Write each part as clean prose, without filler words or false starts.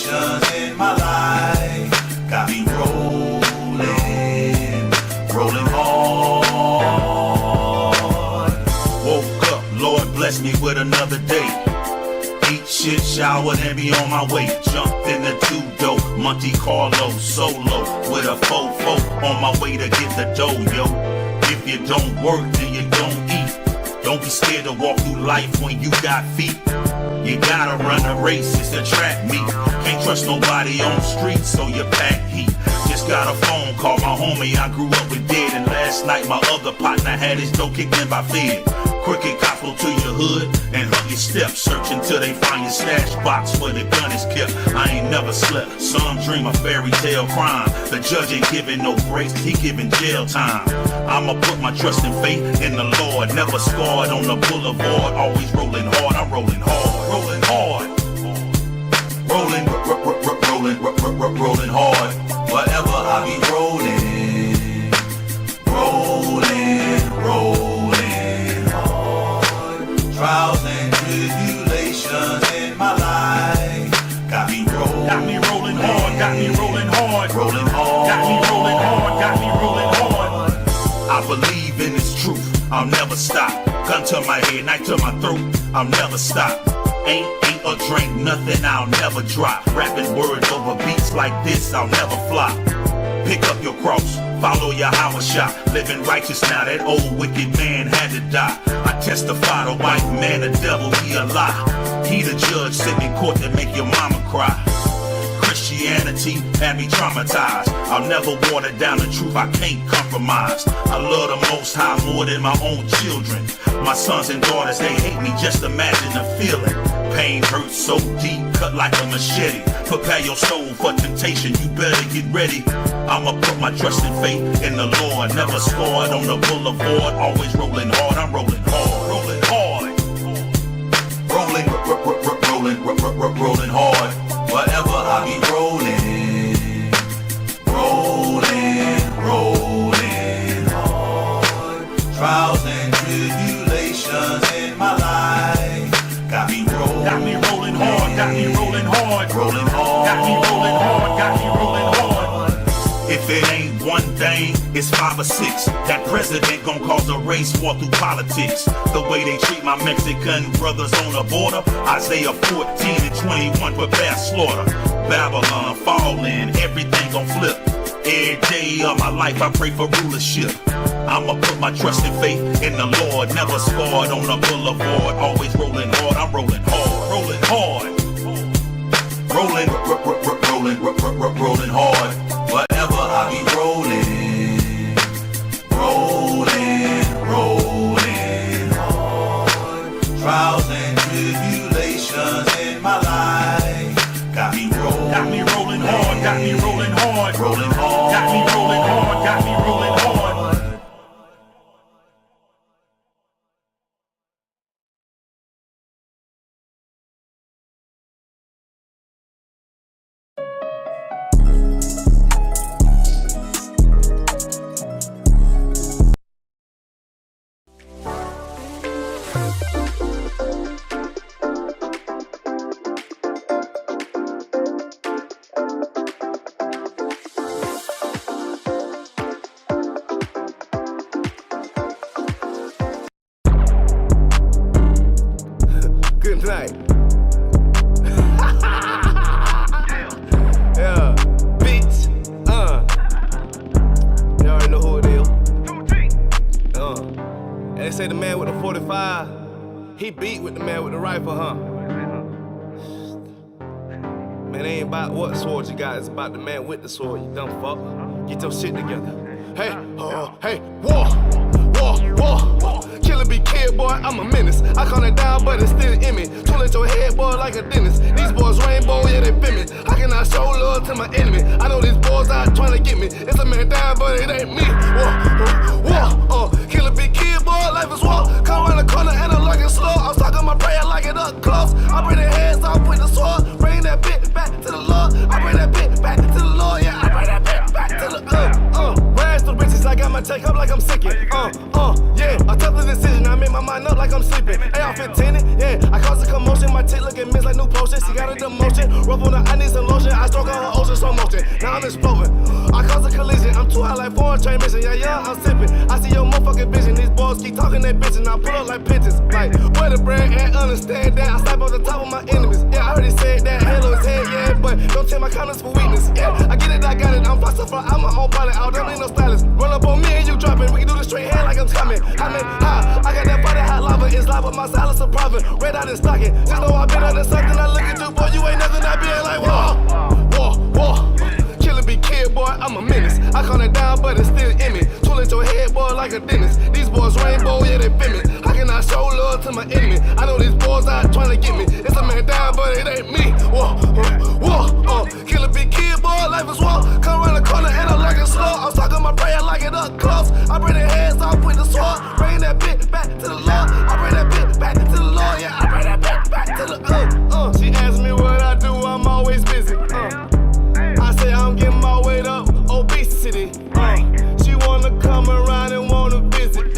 tribulations in my life got me rolling hard. Woke up, Lord bless me with another day. Eat shit, shower, and be on my way. Jumped in the two-door, Monte Carlo, solo, with a fofo, on my way to get the dough, yo. If you don't work, then you don't eat. Don't be scared to walk through life when you got feet. You gotta run a race, it's a track meet. Can't trust nobody on the street, so you pack heat. Just got a phone call, my homie I grew up with dead. And last night my other partner had his dough kicked in by Fed. Crooked cops go to your hood and hug your steps, searching till they find your stash box where the gun is kept. I ain't never slept, some dream a fairy tale crime. The judge ain't giving no breaks, he giving jail time. I'ma put my trust and faith in the Lord. Never scarred on the boulevard, always rolling hard. I'm rolling hard, rolling hard, rolling hard. Whatever I be rolling hard. Trials and tribulations in my life got me rolling hard, got me rolling hard, rolling hard, got me rolling hard, got me rolling hard. I believe in this truth, I'll never stop. Gun to my head, knife to my throat, I'll never stop. Ain't or drink nothing, I'll never drop. Rapping words over beats like this, I'll never flop. Pick up your cross, follow your house shot. Living righteous now, that old wicked man had to die. I testify the white man, the devil, he a lie. He the judge sitting in court that make your mama cry. Christianity had me traumatized. I'll never water down the truth, I can't compromise. I love the Most High more than my own children. My sons and daughters, they hate me, just imagine the feeling. Pain hurts so deep, cut like a machete. Prepare your soul for temptation, you better get ready. I'ma put my trust and faith in the Lord. Never scored on the boulevard, always rolling hard. I'm rolling hard, rolling hard. Rolling hard. Whatever I be rolling hard. Trials and tribulations in my life got me rolling hard, got me rolling hard, rolling hard, got me rolling hard, got me rolling hard. If it ain't one thing, it's 5 or 6. That president gon' cause a race war through politics. The way they treat my Mexican brothers on the border. Isaiah 14 and 21 prepare slaughter. Babylon falling, everything gon' flip. Every day of my life I pray for rulership. I'ma put my trust and faith in the Lord. Never scarred on the boulevard, always rolling hard. I'm rolling hard, rolling hard. Rolling hard. Whatever I be rolling hard. Trials and tribulations in my life got me rolling hard, got me rolling hard, rolling hard, got me rolling hard, got me rolling hard. Good night. Yeah, bitch. You already know who it is. And they say the man with the 45, he beat with the man with the rifle, huh? Man, it ain't about what sword you got, it's about the man with the sword, you dumb fuck. Get your shit together. Hey, hey, war. Killer be kid, boy, I'm a menace. I calm it down, but it's still in me. Tool at your head, boy, like a dentist. These boys rainbow, yeah, they feel me. How can I show love to my enemy? I know these boys out trying to get me. It's a man down, but it ain't me. War. Killer be kid, boy, life is war. Come around the corner and I'm looking slow. I'm stalking my prey, I like it up close. I bring their heads off with the sword. Bring that bitch back to the Lord. I bring that bitch back to the Lord, yeah. I bring that bitch back to the Rags to riches, I got my take up like I'm sickin'. Yeah, I took the decision, I made my mind up like I'm sleeping. AR-15, yeah, I caused a commotion, my tit looking miss like new potion. She got a demotion, Rough on her, I need some lotion. I stroke on her ocean, slow motion. Now I'm exploding. I cause a collision. I'm too high like foreign train mission. Yeah, I'm sipping. I see your motherfucking vision. These boys keep talking that bitch and I pull up like pigeons. Like, where the brand at? Understand that. I slap off the top of my enemies. Yeah, I heard he said that. Halo his head, yeah, but don't take my comments for weakness. Yeah, I get it, I got it. I'm faster, I'm my own pilot. I don't need no stylist. Run up on me and you drop it. We can do the straight hand like I'm coming. I mean, ha, I got that body hot lava. It's lava, my silence a profit. Red out and stocking. Just know I've been under something. I look at you, boy, you ain't nothing. I be like, whoa. Killer be kid, boy, I'm a menace. I calm it down, but it's still in me. Tool at your head, boy, like a dentist. These boys rainbow, yeah, they fit me. How can I show love to my enemy? I know these boys out trying to get me. It's a man down, but it ain't me. Whoa. Killer be kid, boy, life is war. Come around the corner and I'm like a slow. I'm talking my prayer like it up close. I bring their hands off with the sword. Bring that bitch back to the Lord. I bring that bitch back to the Lord. Yeah, I bring that bitch back to the She asked me what I do, I'm always busy. I say I'm getting my weight up, obesity. She wanna come around and wanna visit.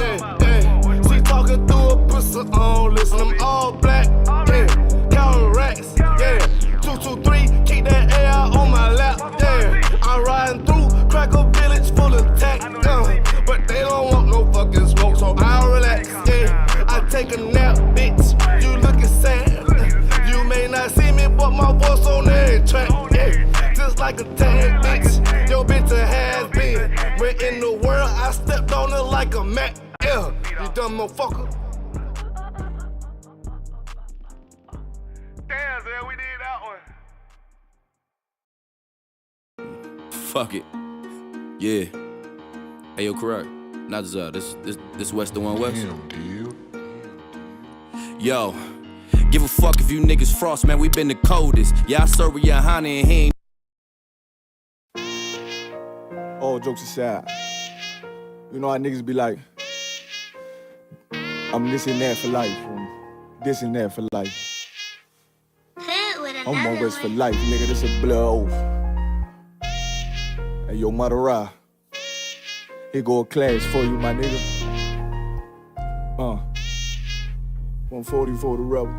She talking through a pussy on, listen, I'm all black. Counting racks, 223, keep that air on my lap. I'm riding through Cracker Village full of tech. But they don't want no fucking smoke, so I'll relax. I take a nap, bitch. You looking sad. You may not see me, but my voice on every track. Just like a tag, bitch. Your bitch a has been. When in the world, I stepped on her like a Mac. Yeah, you dumb motherfucker. Damn, man, we did that one. Fuck it. Yeah. Hey, yo, correct. Not this West the One West. Damn, dude. Yo, give a fuck if you niggas frost, man. We been the coldest. Yeah, I serve with your honey and he ain't. All jokes aside, you know how niggas be like, I'm this and that for life, this and that for life. I'm one West for life, nigga, this a blood oath. Hey, yo, Madara, here go a class for you, my nigga. 140 for the rebel.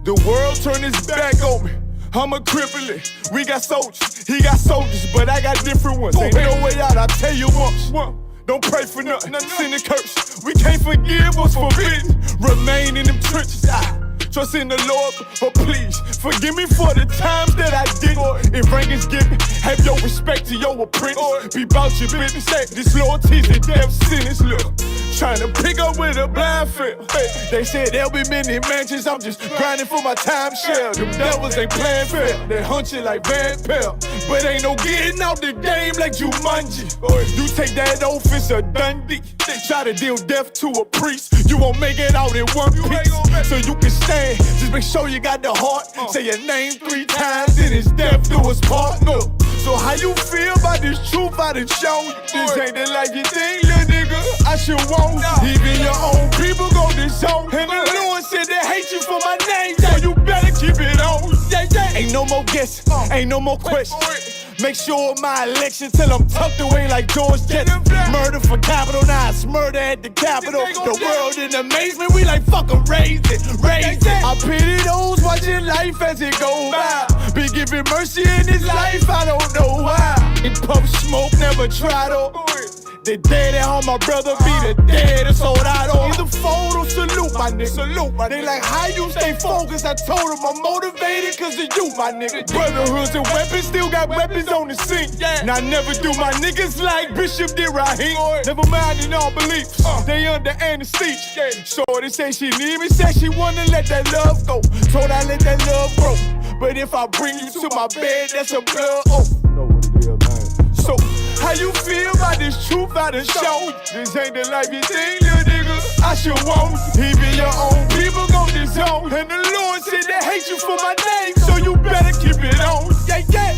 The world turned its back on me. I'm a crippling. We got soldiers, he got soldiers, but I got different ones. Ain't no way out, I tell you once. Don't pray for nothing, sin and curse. We can't forgive what's forbidden. Remain in them trenches. Trust in the Lord, but please forgive me for the times that I did. If rank is given, have your respect to your apprentice. Be about your business. This loyalty's a death sentence. Look, trying to pick up with a blind field. They said there'll be many mansions. I'm just grinding for my time share. Them devils ain't playing fair. They hunt you like Van Pelt, but ain't no getting out the game like Jumanji. You take that oath, it's a Dundee. Try to deal death to a priest, you won't make it out in one piece. So you can stand, just make sure you got the heart. Say your name 3 times, then it's death do us part. So how you feel about this truth I done shown you? This ain't the life you think, little nigga, I should want. Even your own people go this zone. And the Lord said they hate you for my name, so you better keep it on. Ain't no more guessing, ain't no more questions. Make sure my election till I'm tucked away like George Jetson. Murder for capital, now it's murder at the Capitol. The world in amazement, we like fuck 'em, raise it. I pity those watching life as it go by. Be giving mercy in this life, I don't know why. In puff smoke, never try to. The dead at home, my brother be the dead, that's all I know. Either fold or salute, my nigga. They like, how you stay focused? I told them I'm motivated cause of you, my nigga. Brotherhoods and weapons, still got weapons on the scene. And I never do my niggas like Bishop did Raheem. Never mind in all beliefs, they under anesthesia. Shorty say she need me, said she wanna let that love go. Told I let that love grow. But if I bring you to my bed, that's a blood oath. So, how you feel about this truth I done shown you? This ain't the life you think, little nigga, I should want. Even your own people go this zone. And the Lord said they hate you for my name, so you better keep it on. Yeah.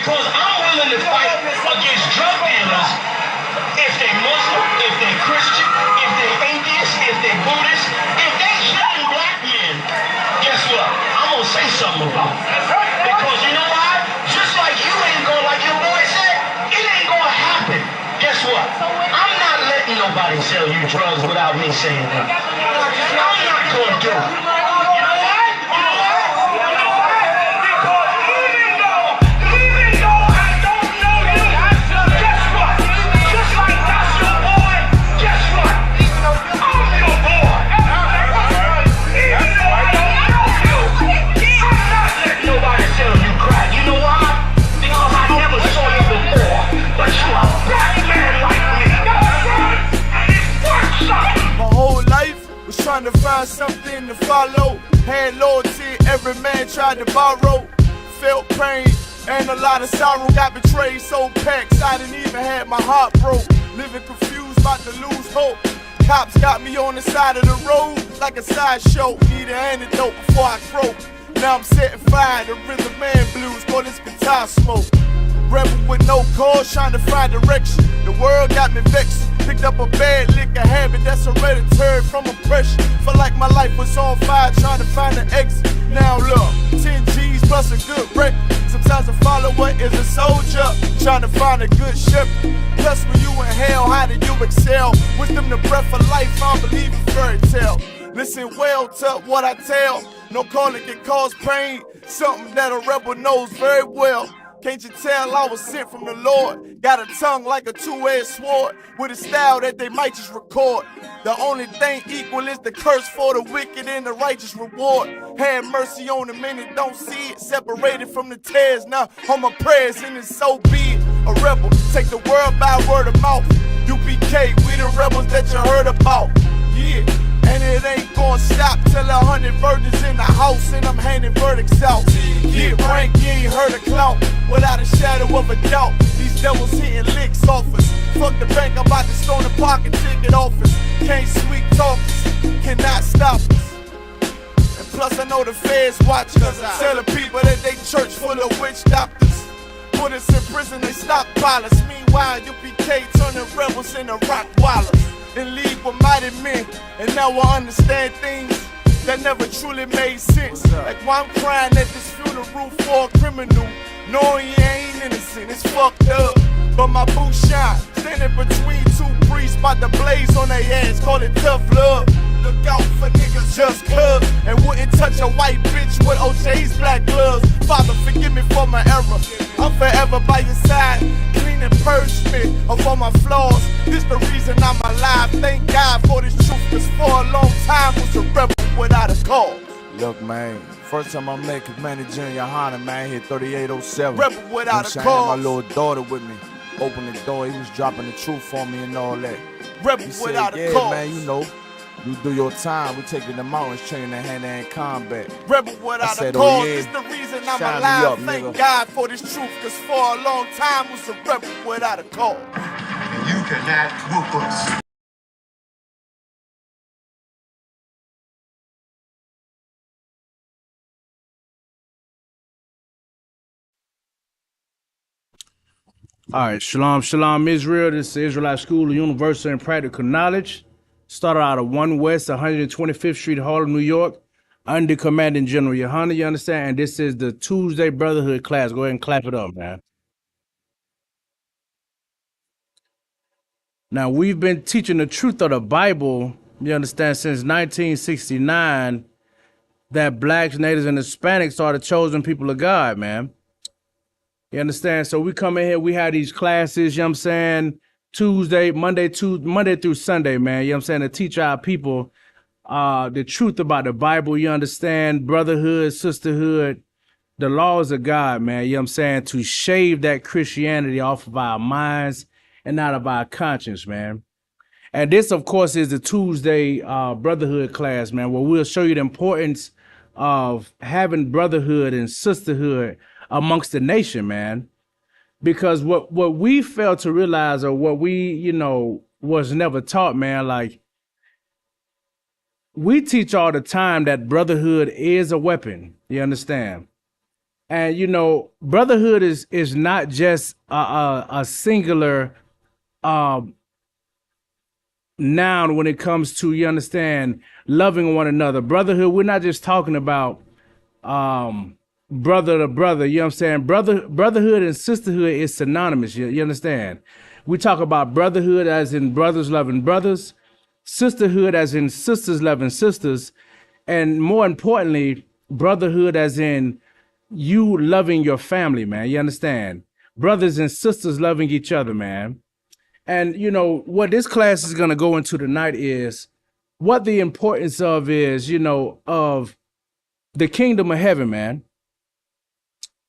Because I'm willing to fight against drug dealers if they Muslim, if they Christian, if they atheist, if they Buddhist, if they killing black men. Guess what? I'm gonna say something about it. Because you know why? Just like you ain't gonna, like your boy said, it ain't gonna happen. Guess what? I'm not letting nobody sell you drugs without me saying that. I'm not gonna do it. You know why? You know why? You know why? Because even though I don't know you, guess what? Just like that's your boy, guess what? I'm your boy. Even though I don't know you, I'm not letting nobody sell you crack. You know why? Because I never saw you before, but you a black man like me. And it's worth something. My whole life was trying to find something to follow. Had loyalty, every man tried to borrow. Felt pain and a lot of sorrow. Got betrayed, sold packs, I didn't even have my heart broke. Living confused, about to lose hope. Cops got me on the side of the road like a sideshow. Need an antidote before I croak. Now I'm setting fire to rhythm man blues, call this guitar smoke. Rebel with no cause, trying to find direction. The world got me vexed. Picked up a bad liquor habit that's hereditary from oppression. Felt like my life was on fire, trying to find an exit. Now look, 10 G's plus a good wreck. Sometimes a follower is a soldier, trying to find a good ship. Plus when you in hell, how did you excel? Wisdom the breath of life, I don't believe in fairy tale. Listen well to what I tell. No calling can cause pain, something that a rebel knows very well. Can't you tell I was sent from the Lord? Got a tongue like a two-edged sword, with a style that they might just record. The only thing equal is the curse for the wicked and the righteous reward. Have mercy on the men that don't see it, separated from the tares. Now on my prayers and it's so be it. A rebel, take the world by word of mouth. UPK, we the rebels that you heard about. Yeah. And it ain't gonna stop till 100 virgins in the house and I'm handing verdicts out. Get rank, you ain't heard a clout without a shadow of a doubt. These devils hitting licks off us. Fuck the bank, I'm about to stone the pocket ticket office. Can't sweet talk us, cannot stop us. And plus I know the feds watch us. Telling people that they church full of witch doctors. Put us in prison, they stockpile us. Meanwhile, UPK turning rebels into Rockwallers. In league with mighty men, and now I understand things that never truly made sense. Like why I'm crying at this funeral for a criminal, knowing he ain't innocent, it's fucked up. But my boot shine, standing between two priests, about to blaze on their ass, call it tough love. Look out for niggas just cuz, and wouldn't touch a white bitch with OJ's black gloves. Father, forgive me for my error, I'm forever by your side. Clean and purge me of all my flaws. This the reason I'm alive. Thank God for this truth, cause for a long time was a rebel without a cause. Look, man, first time I met Commander Junior Hanna, man, hit 3807. Rebel without a I had cause. my little daughter with me. Opened the door, he was dropping the truth for me and all that. Rebel He said, without a yeah, cause. man, you know, you do your time. We taking the mountains, training in hand-to-hand combat. Rebel without I said, a oh, cause. yeah. It's the reason I'm Shine me alive. up, Thank nigga. God for this truth, cause for a long time was a rebel without a cause. And you cannot whoop us. All right, shalom, shalom, Israel. This is Israelite School of Universal and Practical Knowledge. Started out of 1 West 125th Street, Harlem, New York, under Commanding General Yohana, you understand? And this is the Tuesday Brotherhood class. Go ahead and clap it up, man. Now, we've been teaching the truth of the Bible, you understand, since 1969, that blacks, natives, and Hispanics are the chosen people of God, man. You understand? So we come in here, we have these classes, you know what I'm saying, Monday through Sunday, man, you know what I'm saying, to teach our people the truth about the Bible, you understand, brotherhood, sisterhood, the laws of God, man, you know what I'm saying, to shave that Christianity off of our minds and out of our conscience, man. And this, of course, is the Tuesday brotherhood class, man, where we'll show you the importance of having brotherhood and sisterhood amongst the nation, man. Because what we failed to realize, or what we, you know, was never taught, man, like, we teach all the time that brotherhood is a weapon, you understand? And you know, brotherhood is not just a singular noun when it comes to, you understand, loving one another. Brotherhood, we're not just talking about brother to brother, you know what I'm saying? Brotherhood and sisterhood is synonymous, you understand? We talk about brotherhood as in brothers loving brothers, sisterhood as in sisters loving sisters, and more importantly, brotherhood as in you loving your family, man. You understand? Brothers and sisters loving each other, man. And you know what this class is gonna go into tonight is what the importance of is, you know, of the kingdom of heaven, man.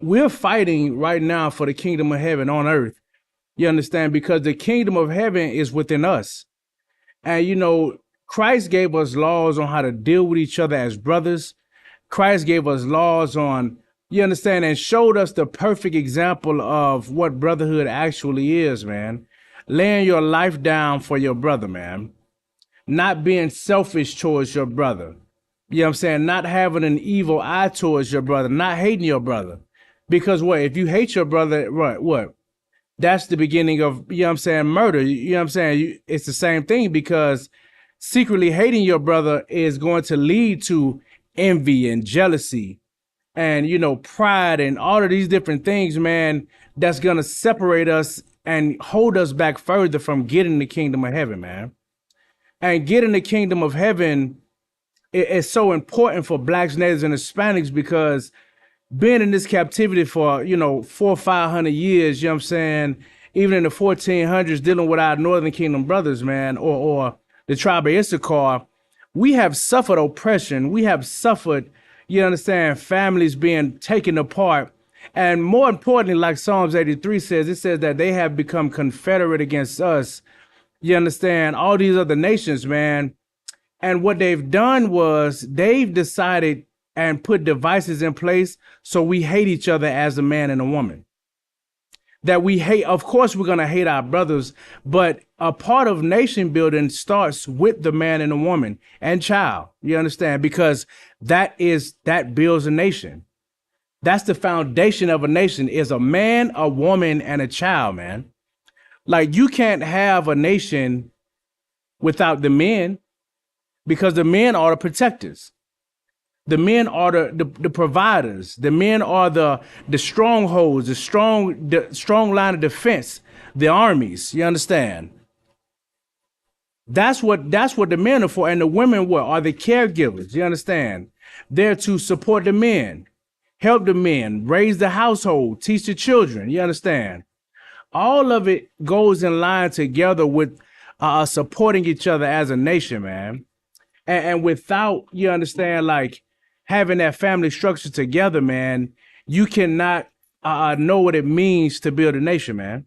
We're fighting right now for the kingdom of heaven on earth. You understand? Because the kingdom of heaven is within us. And you know, Christ gave us laws on how to deal with each other as brothers. Christ gave us laws on, you understand, and showed us the perfect example of what brotherhood actually is, man. Laying your life down for your brother, man. Not being selfish towards your brother. You know what I'm saying? Not having an evil eye towards your brother, not hating your brother. Because what? If you hate your brother, what? That's the beginning of, you know what I'm saying, murder. You know what I'm saying? It's the same thing because secretly hating your brother is going to lead to envy and jealousy and, you know, pride and all of these different things, man, that's going to separate us and hold us back further from getting the kingdom of heaven, man. And getting the kingdom of heaven is so important for blacks, natives, and Hispanics because being in this captivity for, you know, 400 or 500 years, you know what I'm saying, even in the 1400s, dealing with our Northern Kingdom brothers, man, or the tribe of Issachar, we have suffered oppression. We have suffered, you understand, families being taken apart. And more importantly, like Psalms 83 says, it says that they have become confederate against us. You understand, all these other nations, man. And what they've done was they've decided and put devices in place so we hate each other as a man and a woman. That we hate, of course, we're going to hate our brothers, but a part of nation building starts with the man and the woman and child. You understand? Because that builds a nation. That's the foundation of a nation is a man, a woman, and a child, man. Like you can't have a nation without the men because the men are the protectors. The men are the providers. The men are the strongholds, the strong line of defense, the armies. You understand? That's what the men are for. And the women what are the caregivers. You understand? They're to support the men, help the men, raise the household, teach the children. You understand? All of it goes in line together with supporting each other as a nation, man. And without, you understand, like having that family structure together, man, you cannot know what it means to build a nation, man.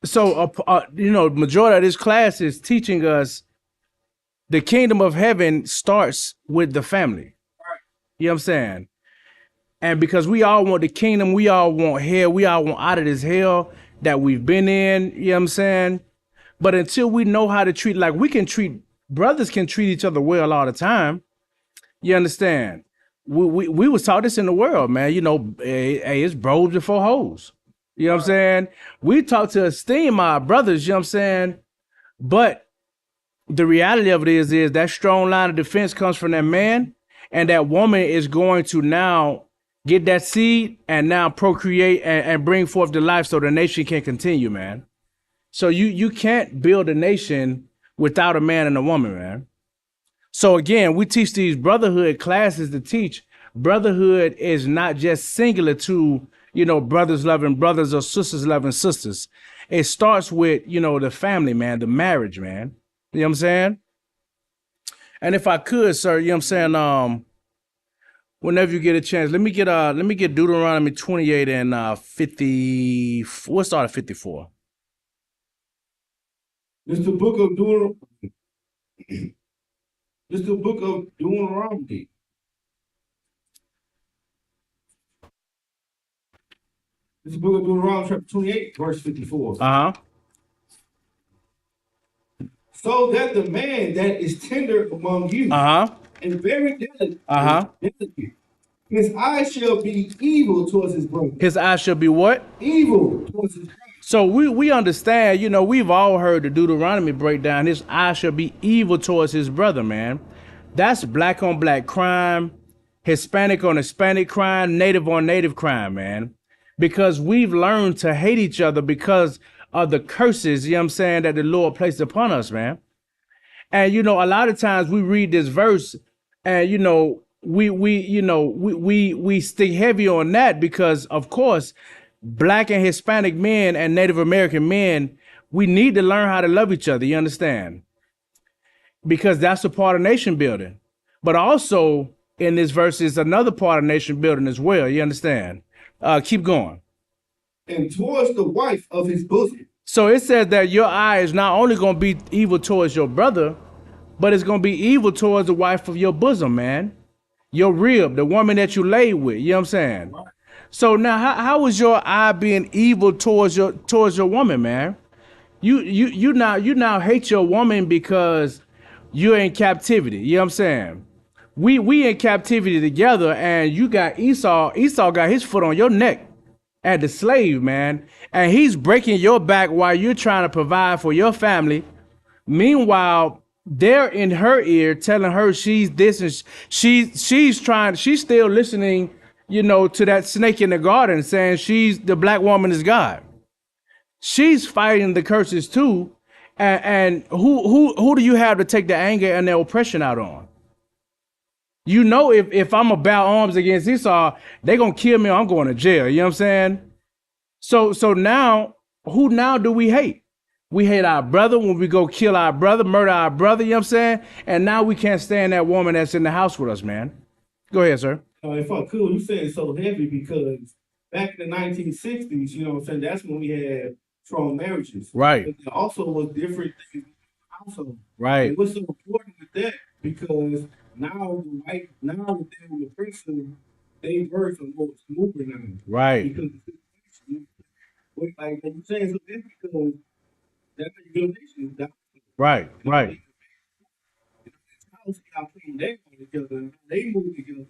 So, you know, majority of this class is teaching us the kingdom of heaven starts with the family. You know what I'm saying? And because we all want the kingdom, we all want hell, we all want out of this hell that we've been in, you know what I'm saying? But until we know how to treat, like brothers can treat each other well all the time. You understand? We was taught this in the world, man. You know, hey, it's bros before hoes. You know what I'm saying? We taught to esteem our brothers, you know what I'm saying? But the reality of it is that strong line of defense comes from that man, and that woman is going to now get that seed and now procreate and bring forth the life so the nation can continue, man. So you can't build a nation without a man and a woman, man. So again, we teach these brotherhood classes to teach brotherhood is not just singular to, you know, brothers loving brothers or sisters loving sisters. It starts with, you know, the family, man, the marriage, man. You know what I'm saying? And if I could, sir, you know what I'm saying, whenever you get a chance, let me get Deuteronomy 28 and 50. We'll start at 54. This is the book of Deuteronomy. This is the book of Deuteronomy. This is the book of Deuteronomy, chapter 28, verse 54. Uh-huh. So that the man that is tender among you Uh-huh. and very delicate, Uh-huh. delicate His eyes shall be evil towards his brother. His eyes shall be what? Evil towards his brother. So we understand, you know, we've all heard the Deuteronomy breakdown. His eye shall be evil towards his brother, man. That's black on black crime, Hispanic on Hispanic crime, native on native crime, man. Because we've learned to hate each other because of the curses, you know what I'm saying, that the Lord placed upon us, man. And, you know, a lot of times we read this verse and, you know, we stick heavy on that because, of course, black and Hispanic men and Native American men, we need to learn how to love each other. You understand? Because that's a part of nation building. But also in this verse is another part of nation building as well. You understand? Keep going. And towards the wife of his bosom. So it says that your eye is not only going to be evil towards your brother, but it's going to be evil towards the wife of your bosom, man. Your rib, the woman that you lay with. You know what I'm saying? Right. So now, how is your eye being evil towards your woman, man? You now hate your woman because you're in captivity. You know what I'm saying? We in captivity together, and you got Esau. Esau got his foot on your neck as the slave, man, and he's breaking your back while you're trying to provide for your family. Meanwhile, they're in her ear telling her she's this and she's still listening, you know, to that snake in the garden saying the black woman is God. She's fighting the curses too. And who do you have to take the anger and the oppression out on? You know, if I'm about arms against Esau, they're going to kill me or I'm going to jail. You know what I'm saying? So now, who now do we hate? We hate our brother when we go kill our brother, murder our brother, you know what I'm saying? And now we can't stand that woman that's in the house with us, man. Go ahead, sir. If I could, you said it's so heavy because back in the 1960s, you know what I'm saying, that's when we had strong marriages. Right. But there also was different things in the household. Right. And what's so important with that? Because now that they're on the person, they birth a more smoother now. Right. Because like you're saying, so that's because that's how you build nations. Right. Y'all putting their money together, they move together.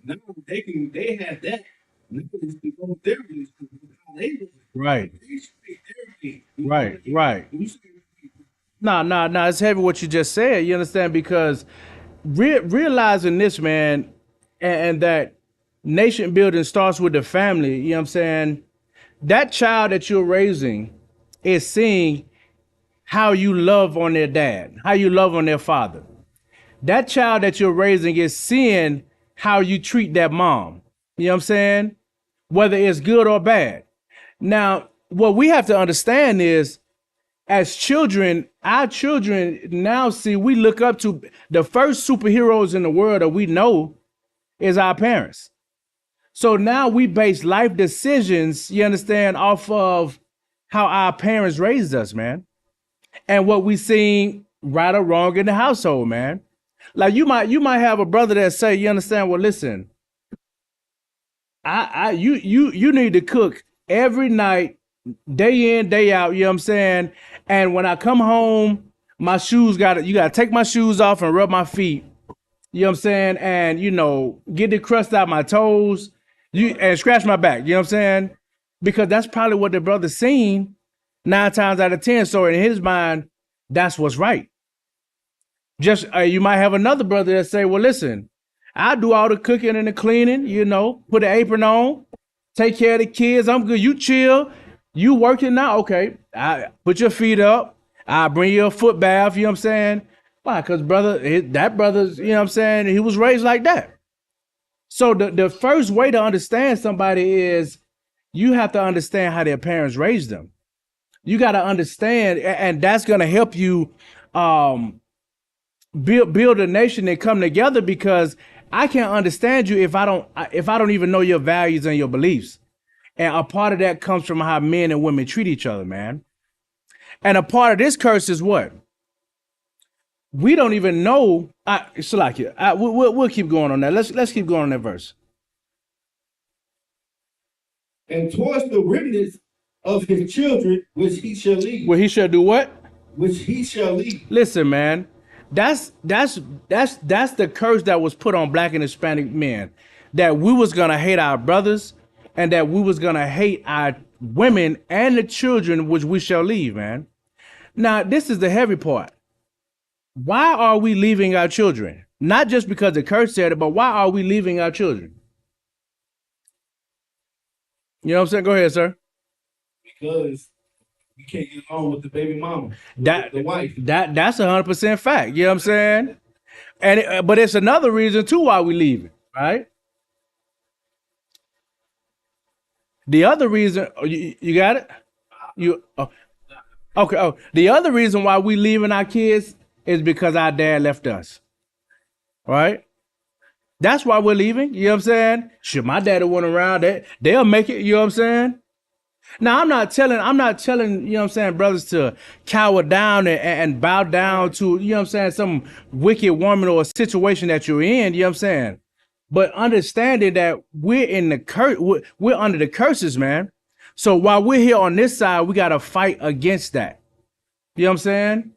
Now they have that. Now it's to go their relationship with how they live. Right. They should take their thing. Right. No, it's heavy what you just said. You understand? Because realizing this, man, and that nation building starts with the family, you know what I'm saying? That child that you're raising is seeing how you love on their dad, how you love on their father. That child that you're raising is seeing how you treat that mom. You know what I'm saying? Whether it's good or bad. Now, what we have to understand is, as children, our children now see, we look up to the first superheroes in the world that we know is our parents. So now we base life decisions, you understand, off of how our parents raised us, man. And what we seen right or wrong in the household, man. Like you might have a brother that say, you understand, well, listen, you need to cook every night, day in, day out, you know what I'm saying? And when I come home, my shoes you gotta take my shoes off and rub my feet. You know what I'm saying? And you know, get the crust out my toes, and scratch my back, you know what I'm saying? Because that's probably what the brother's seen 9 times out of 10. So in his mind, that's what's right. Just you might have another brother that say, well, listen, I do all the cooking and the cleaning, you know, put an apron on, take care of the kids. I'm good. You chill. You working now? Okay. I put your feet up. I bring you a foot bath. You know what I'm saying? Why? Because that brother's, you know what I'm saying? He was raised like that. So the first way to understand somebody is you have to understand how their parents raised them. You got to understand, and that's going to help you build a nation and come together, because I can't understand you if I don't even know your values and your beliefs. And a part of that comes from how men and women treat each other, man. And a part of this curse is what? We don't even know. Salakia, we'll keep going on that. Let's keep going on that verse. And towards the remnants of his children, which he shall lead. Well, he shall do what? Which he shall lead. Listen, man, that's the curse that was put on black and Hispanic men. that we was gonna hate our brothers and that we was gonna hate our women and the children which we shall leave, man. Now, this is the heavy part. Why are we leaving our children? Not just because the curse said it, but why are we leaving our children? You know what I'm saying? Go ahead, sir. Because you can't get along with the baby mama, the wife. That's 100% fact. You know what I'm saying? And but it's another reason too why we leaving, right? The other reason, you got it? Okay. Oh, the other reason why we leaving our kids is because our dad left us, right? That's why we're leaving. You know what I'm saying? Should my daddy went around, they'll make it. You know what I'm saying? Now I'm not telling, you know what I'm saying, brothers to cower down and bow down to, you know what I'm saying, some wicked woman or a situation that you're in. You know what I'm saying? But understanding that we're in the we're under the curses, man. So while we're here on this side, we got to fight against that. You know what I'm saying?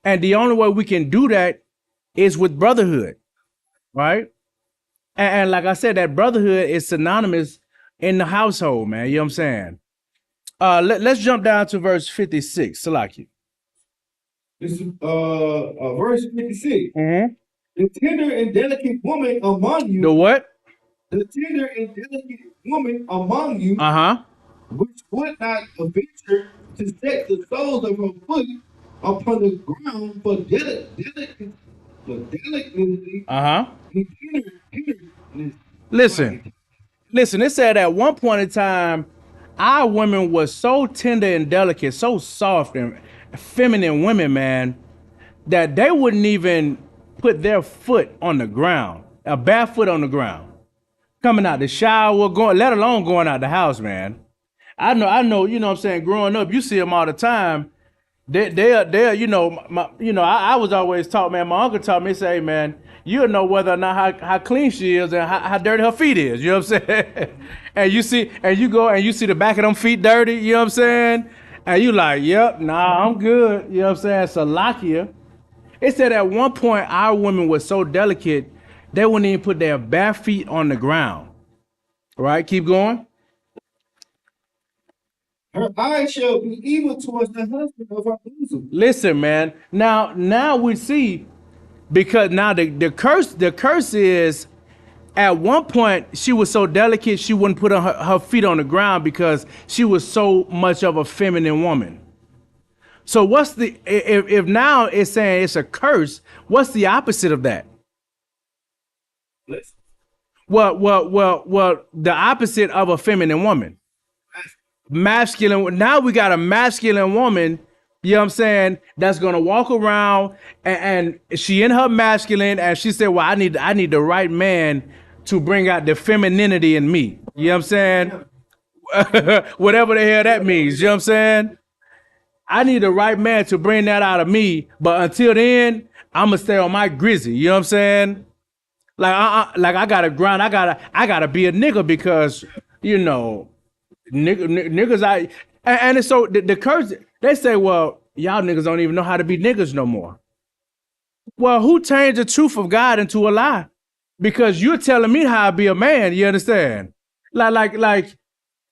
And the only way we can do that is with brotherhood, right? And like I said, that brotherhood is synonymous in the household, man. You know what I'm saying? Let's jump down to verse 56, Salaki. This is verse 56. Mm-hmm. The tender and delicate woman among you. The what? The tender and delicate woman among you. Which would not venture to set the soles of her foot upon the ground for delicacy. Listen, it said at one point in time, our women were so tender and delicate, so soft and feminine women, man, that they wouldn't even put their foot on the ground, a bare foot on the ground, coming out the shower, let alone going out the house, man. I know, you know what I'm saying, growing up, you see them all the time. They're you know, I was always taught, man, my uncle taught me, say, man, you'll know whether or not how clean she is and how dirty her feet is, you know what I'm saying? And you go and you see the back of them feet dirty, you know what I'm saying? And you like, yep, nah, I'm good, you know what I'm saying? Salakia. It said at one point our women were so delicate, they wouldn't even put their bare feet on the ground. All right, keep going. Her eyes shall be evil towards the husband of her bosom. Listen, man. Now we see, because now the curse is, at one point she was so delicate she wouldn't put her feet on the ground because she was so much of a feminine woman. So what's the if now it's saying it's a curse? What's the opposite of that? Listen. Well, the opposite of a feminine woman. Masculine. Now we got a masculine woman, you know what I'm saying, that's gonna walk around and she in her masculine and she said, well, I need the right man to bring out the femininity in me. You know what I'm saying? Whatever the hell that means, you know what I'm saying? I need the right man to bring that out of me, but until then, I'm gonna stay on my grizzy, you know what I'm saying? Like I gotta grind, I gotta be a nigga because, you know, niggas, and it's so the curse, they say, well, y'all niggas don't even know how to be niggas no more. Well, who changed the truth of God into a lie? Because you're telling me how to be a man, you understand? Like,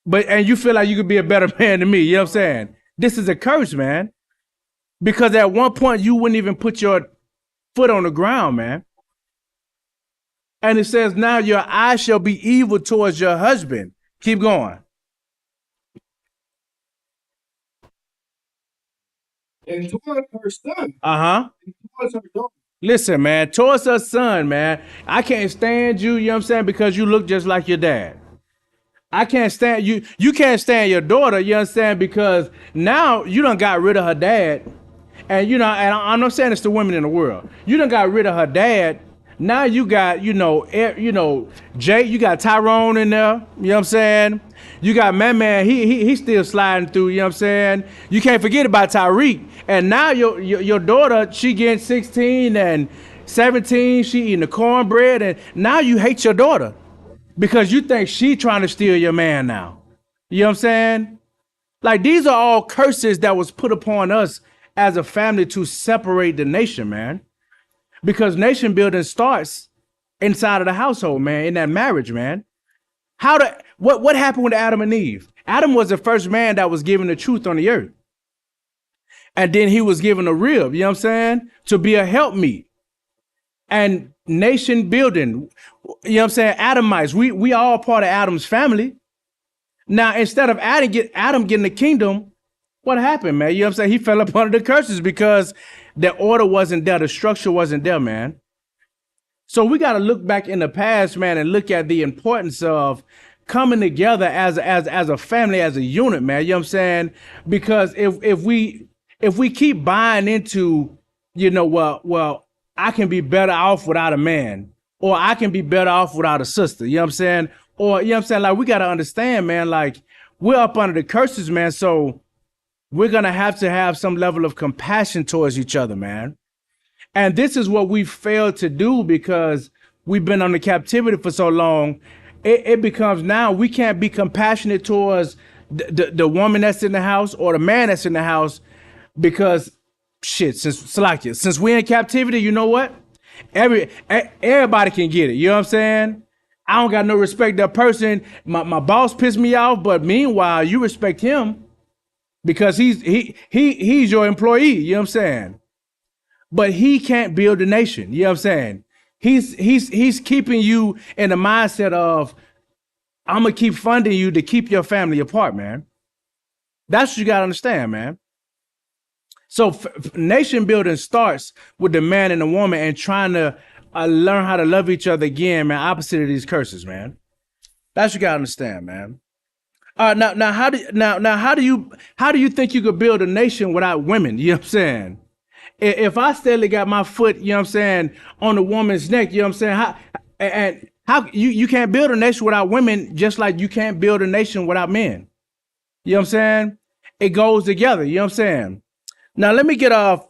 but, and you feel like you could be a better man than me, you know what I'm saying? This is a curse, man. Because at one point you wouldn't even put your foot on the ground, man. And it says, now your eye shall be evil towards your husband. Keep going. And towards her son. And towards her daughter. Listen, man, towards her son, man, I can't stand you, you know what I'm saying, because you look just like your dad. I can't stand you. You can't stand your daughter, you understand, because now you done got rid of her dad. And, you know, and I'm not saying it's the women in the world. You done got rid of her dad. Now you got, you know, Jay, you got Tyrone in there, you know what I'm saying? You got man, he's still sliding through, you know what I'm saying? You can't forget about Tyreek. And now your daughter, she getting 16 and 17, she eating the cornbread, and now you hate your daughter because you think she trying to steal your man now. You know what I'm saying? Like, these are all curses that was put upon us as a family to separate the nation, man. Because nation building starts inside of the household, man, in that marriage, man. What happened with Adam and Eve? Adam was the first man that was given the truth on the earth. And then he was given a rib, you know what I'm saying? To be a helpmeet. And nation building, you know what I'm saying? Adamites, we all part of Adam's family. Now, instead of Adam getting the kingdom, what happened, man? You know what I'm saying? He fell up under the curses because the order wasn't there. The structure wasn't there, man. So we got to look back in the past, man, and look at the importance of coming together as a family, as a unit, man. You know what I'm saying? Because if we keep buying into, you know, well, I can be better off without a man, or I can be better off without a sister. You know what I'm saying? Or, you know what I'm saying? Like, we got to understand, man, like, we're up under the curses, man. So we're going to have some level of compassion towards each other, man. And this is what we failed to do because we've been under captivity for so long. It becomes now we can't be compassionate towards the woman that's in the house or the man that's in the house because shit, since we're in captivity, you know what? Everybody can get it. You know what I'm saying? I don't got no respect to that person. My boss pissed me off, but meanwhile, you respect him because he's your employee. You know what I'm saying? But he can't build a nation. You know what I'm saying? He's keeping you in the mindset of, I'm gonna keep funding you to keep your family apart, man. That's what you gotta understand, man. So nation building starts with the man and the woman and trying to learn how to love each other again, man. Opposite of these curses, man. That's what you gotta understand, man. Now how do you think you could build a nation without women? You know what I'm saying? If I steadily got my foot, you know what I'm saying, on the woman's neck, you know what I'm saying? How you can't build a nation without women, just like you can't build a nation without men. You know what I'm saying? It goes together, you know what I'm saying? Now let me get off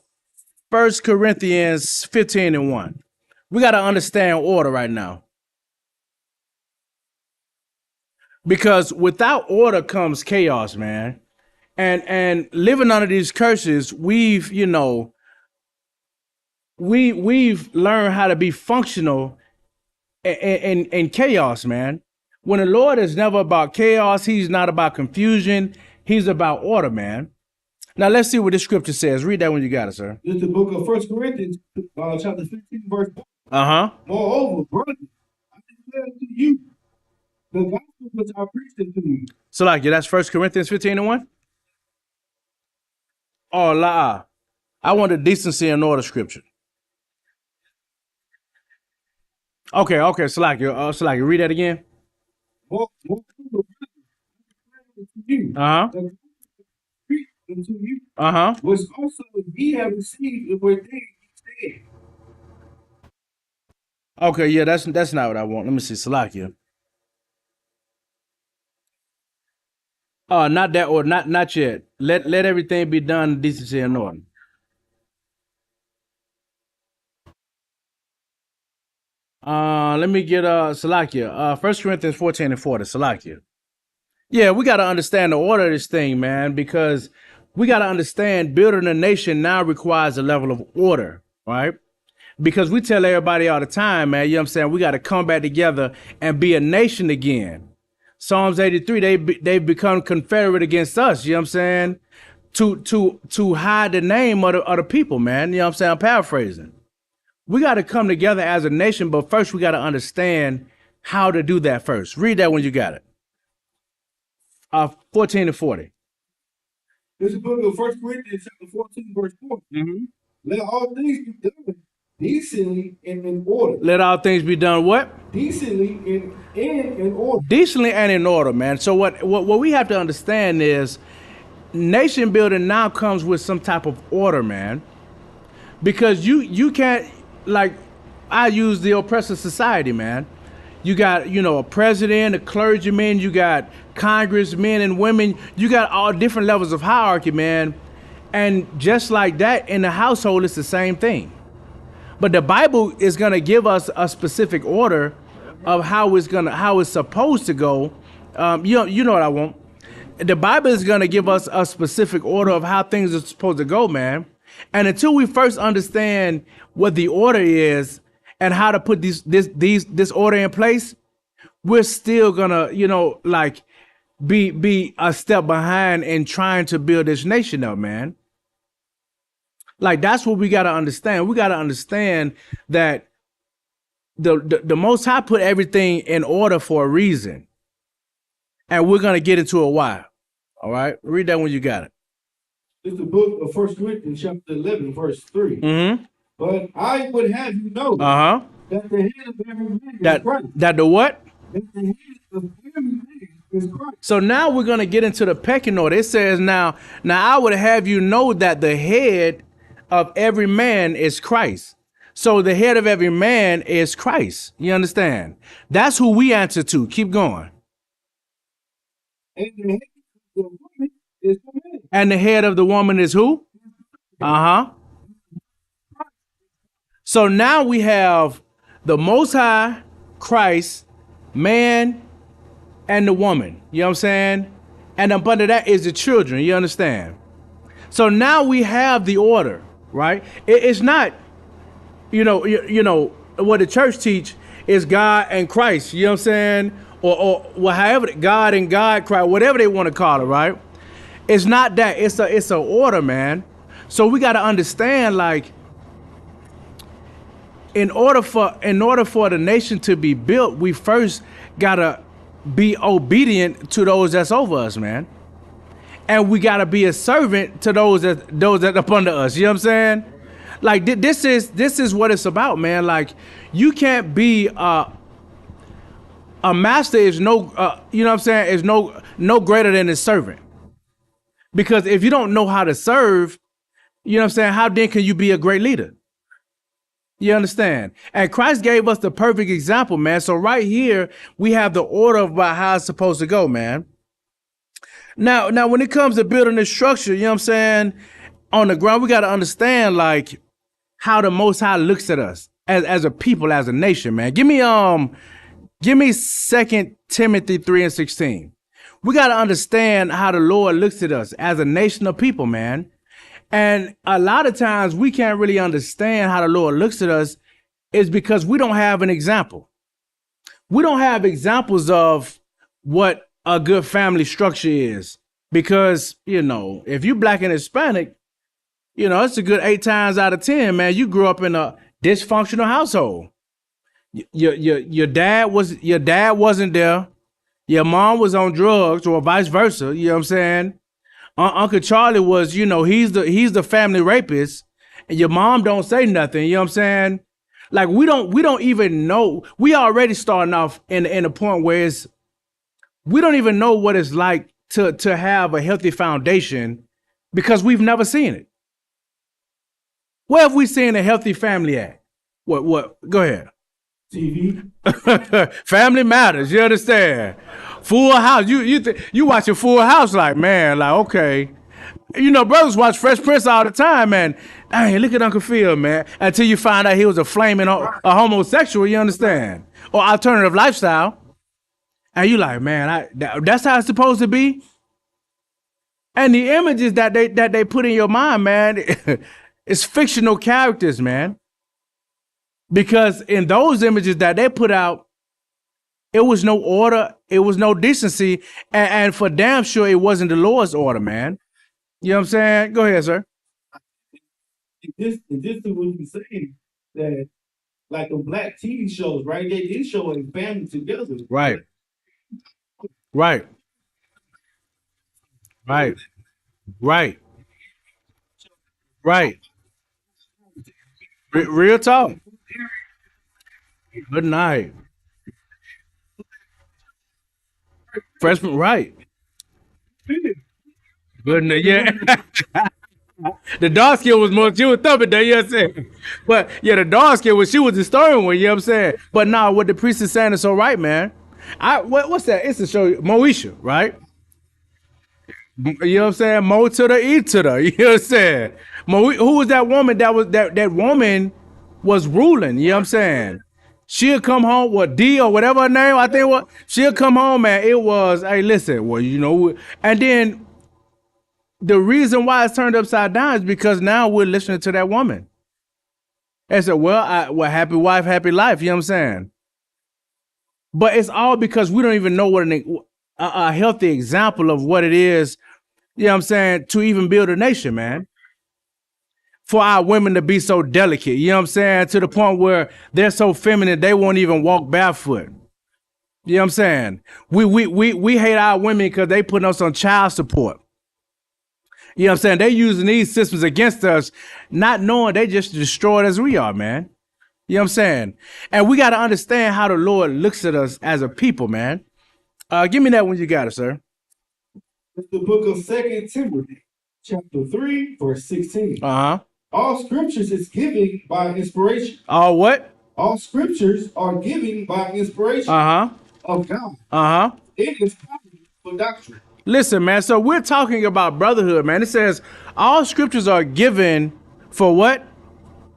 1 Corinthians 15:1. We got to understand order right now. Because without order comes chaos, man. And living under these curses, we've learned how to be functional in chaos, man. When the Lord is never about chaos, he's not about confusion. He's about order, man. Now let's see what the scripture says. Read that when you got it, sir. This is the book of 1 Corinthians, chapter 15, verse 4. Moreover, brother, I declare to you the gospel which I preached unto you. So like, yeah, that's 1 Corinthians 15:1? Oh, la. I want the decency and order scripture. Okay, Salaki, read that again. Moreover, brother, I declare unto you the gospel preached unto you, which also ye have received and where they stand. Okay, yeah, that's not what I want. Let me see, Salakia. Not that or not yet. Let everything be done in decency and order. Let me get Salakia. 1 Corinthians 14:40, Salakia. Yeah, we gotta understand the order of this thing, man, because we gotta understand building a nation now requires a level of order, right? Because we tell everybody all the time, man, you know what I'm saying? We got to come back together and be a nation again. Psalms 83, they've become confederate against us, you know what I'm saying? To hide the name of the people, man. You know what I'm saying? I'm paraphrasing. We got to come together as a nation, but first we got to understand how to do that first. Read that when you got it. 14:40. This is the book of 1 Corinthians, chapter 14, verse 4. Let all things be done decently and in order. Let all things be done what? Decently and in order. Decently and in order, man. So what we have to understand is nation building now comes with some type of order, man. Because you can't, like, I use the oppressive society, man. You got, a president, a clergyman, you got congressmen and women, you got all different levels of hierarchy, man. And just like that, in the household, it's the same thing. But the Bible is gonna give us a specific order of how it's supposed to go. You know what I want. The Bible is gonna give us a specific order of how things are supposed to go, man. And until we first understand what the order is and how to put this order in place, we're still gonna, like be a step behind in trying to build this nation up, man. Like, that's what we gotta understand. We gotta understand that the Most High put everything in order for a reason. And we're gonna get into a why. All right? Read that when you got it. It's the book of 1 Corinthians chapter 11, verse 3. Mm-hmm. But I would have you know Uh-huh. that the head of every man is Christ. That the what? That the head of every man is Christ. So now we're gonna get into the pecking order. It says now I would have you know that the head of every man is Christ. So the head of every man is Christ. You understand? That's who we answer to. Keep going. And the head of the woman is the man. And the head of the woman is who? Uh-huh. So now we have the Most High, Christ, man, and the woman. You know what I'm saying? And up under that is the children. You understand? So now we have the order, right? It's not, you know what the church teach is God and Christ. You know what I'm saying? Or however, God and God, Christ, whatever they want to call it, right? It's not that. It's a order, man. So we got to understand, like, in order for the nation to be built, we first gotta be obedient to those that's over us, man. And we gotta be a servant to those that up under us. You know what I'm saying? Like, this is what it's about, man. Like, you can't be a master is no you know what I'm saying, is no greater than his servant. Because if you don't know how to serve, you know what I'm saying, how then can you be a great leader? You understand? And Christ gave us the perfect example, man. So right here, we have the order about how it's supposed to go, man. Now, when it comes to building this structure, you know what I'm saying, on the ground, we got to understand, like, how the Most High looks at us as a people, as a nation, man. Give me 2 Timothy 3:16. We got to understand how the Lord looks at us as a nation of people, man. And a lot of times we can't really understand how the Lord looks at us is because we don't have an example. We don't have examples of what a good family structure is. Because, if you Black and Hispanic, it's a good 8 times out of 10, man. You grew up in a dysfunctional household. Your dad wasn't there. Your mom was on drugs, or vice versa. You know what I'm saying? Uncle Charlie was, he's the family rapist, and your mom don't say nothing. You know what I'm saying? Like, we don't even know. We already starting off in a point where we don't even know what it's like to have a healthy foundation because we've never seen it. Where have we seen a healthy family at? What? Go ahead. TV. Family Matters. You understand? Full House. You watching Full House, like, man, like, okay. Brothers watch Fresh Prince all the time, man. Dang, look at Uncle Phil, man. Until you find out he was a flaming a homosexual, you understand? Or alternative lifestyle. And you like, man, that's how it's supposed to be. And the images that they put in your mind, man, it's fictional characters, man. Because in those images that they put out, it was no order, it was no decency, and for damn sure it wasn't the Lord's order, man. You know what I'm saying? Go ahead, sir. This is what you're saying, that like the Black TV shows, right? They did show a family together. Right. Right. Right. Right. Right. Real talk. Good night. Freshman, right. Good night, yeah. The dark skin was more, she was thumping there, you know what I'm saying? But yeah, the dark skin she was the stern one, you know what I'm saying? But nah, what the priest is saying is so right, man. What's that? It's to show you Moesha, right? You know what I'm saying? Mo to the E to the, you know what I'm saying? Who was that woman that woman was ruling, you know what I'm saying? She'll come home, D or whatever her name, I think she'll come home, man. It was, hey, listen, and then the reason why it's turned upside down is because now we're listening to that woman. They said, well, happy wife, happy life. You know what I'm saying? But it's all because we don't even know what a healthy example of what it is, you know what I'm saying, to even build a nation, man. For our women to be so delicate, you know what I'm saying, to the point where they're so feminine, they won't even walk barefoot. You know what I'm saying? We hate our women because they putting us on child support. You know what I'm saying? They using these systems against us, not knowing they just destroyed as we are, man. You know what I'm saying? And we got to understand how the Lord looks at us as a people, man. Give me that when you got it, sir. It's the book of 2 Timothy, chapter 3, verse 16. Uh-huh. All scriptures is given by inspiration. All what? All scriptures are given by inspiration of God. Uh-huh. It is profitable for doctrine. Listen, man, so we're talking about brotherhood, man. It says all scriptures are given for what?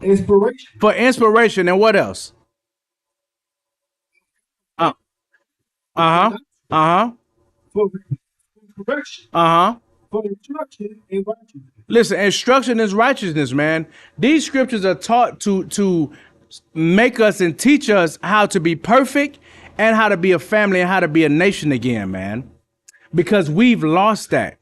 Inspiration. For inspiration. And what else? For correction. For instruction in righteousness. Listen, instruction is righteousness, man. These scriptures are taught to make us and teach us how to be perfect and how to be a family and how to be a nation again, man. Because we've lost that.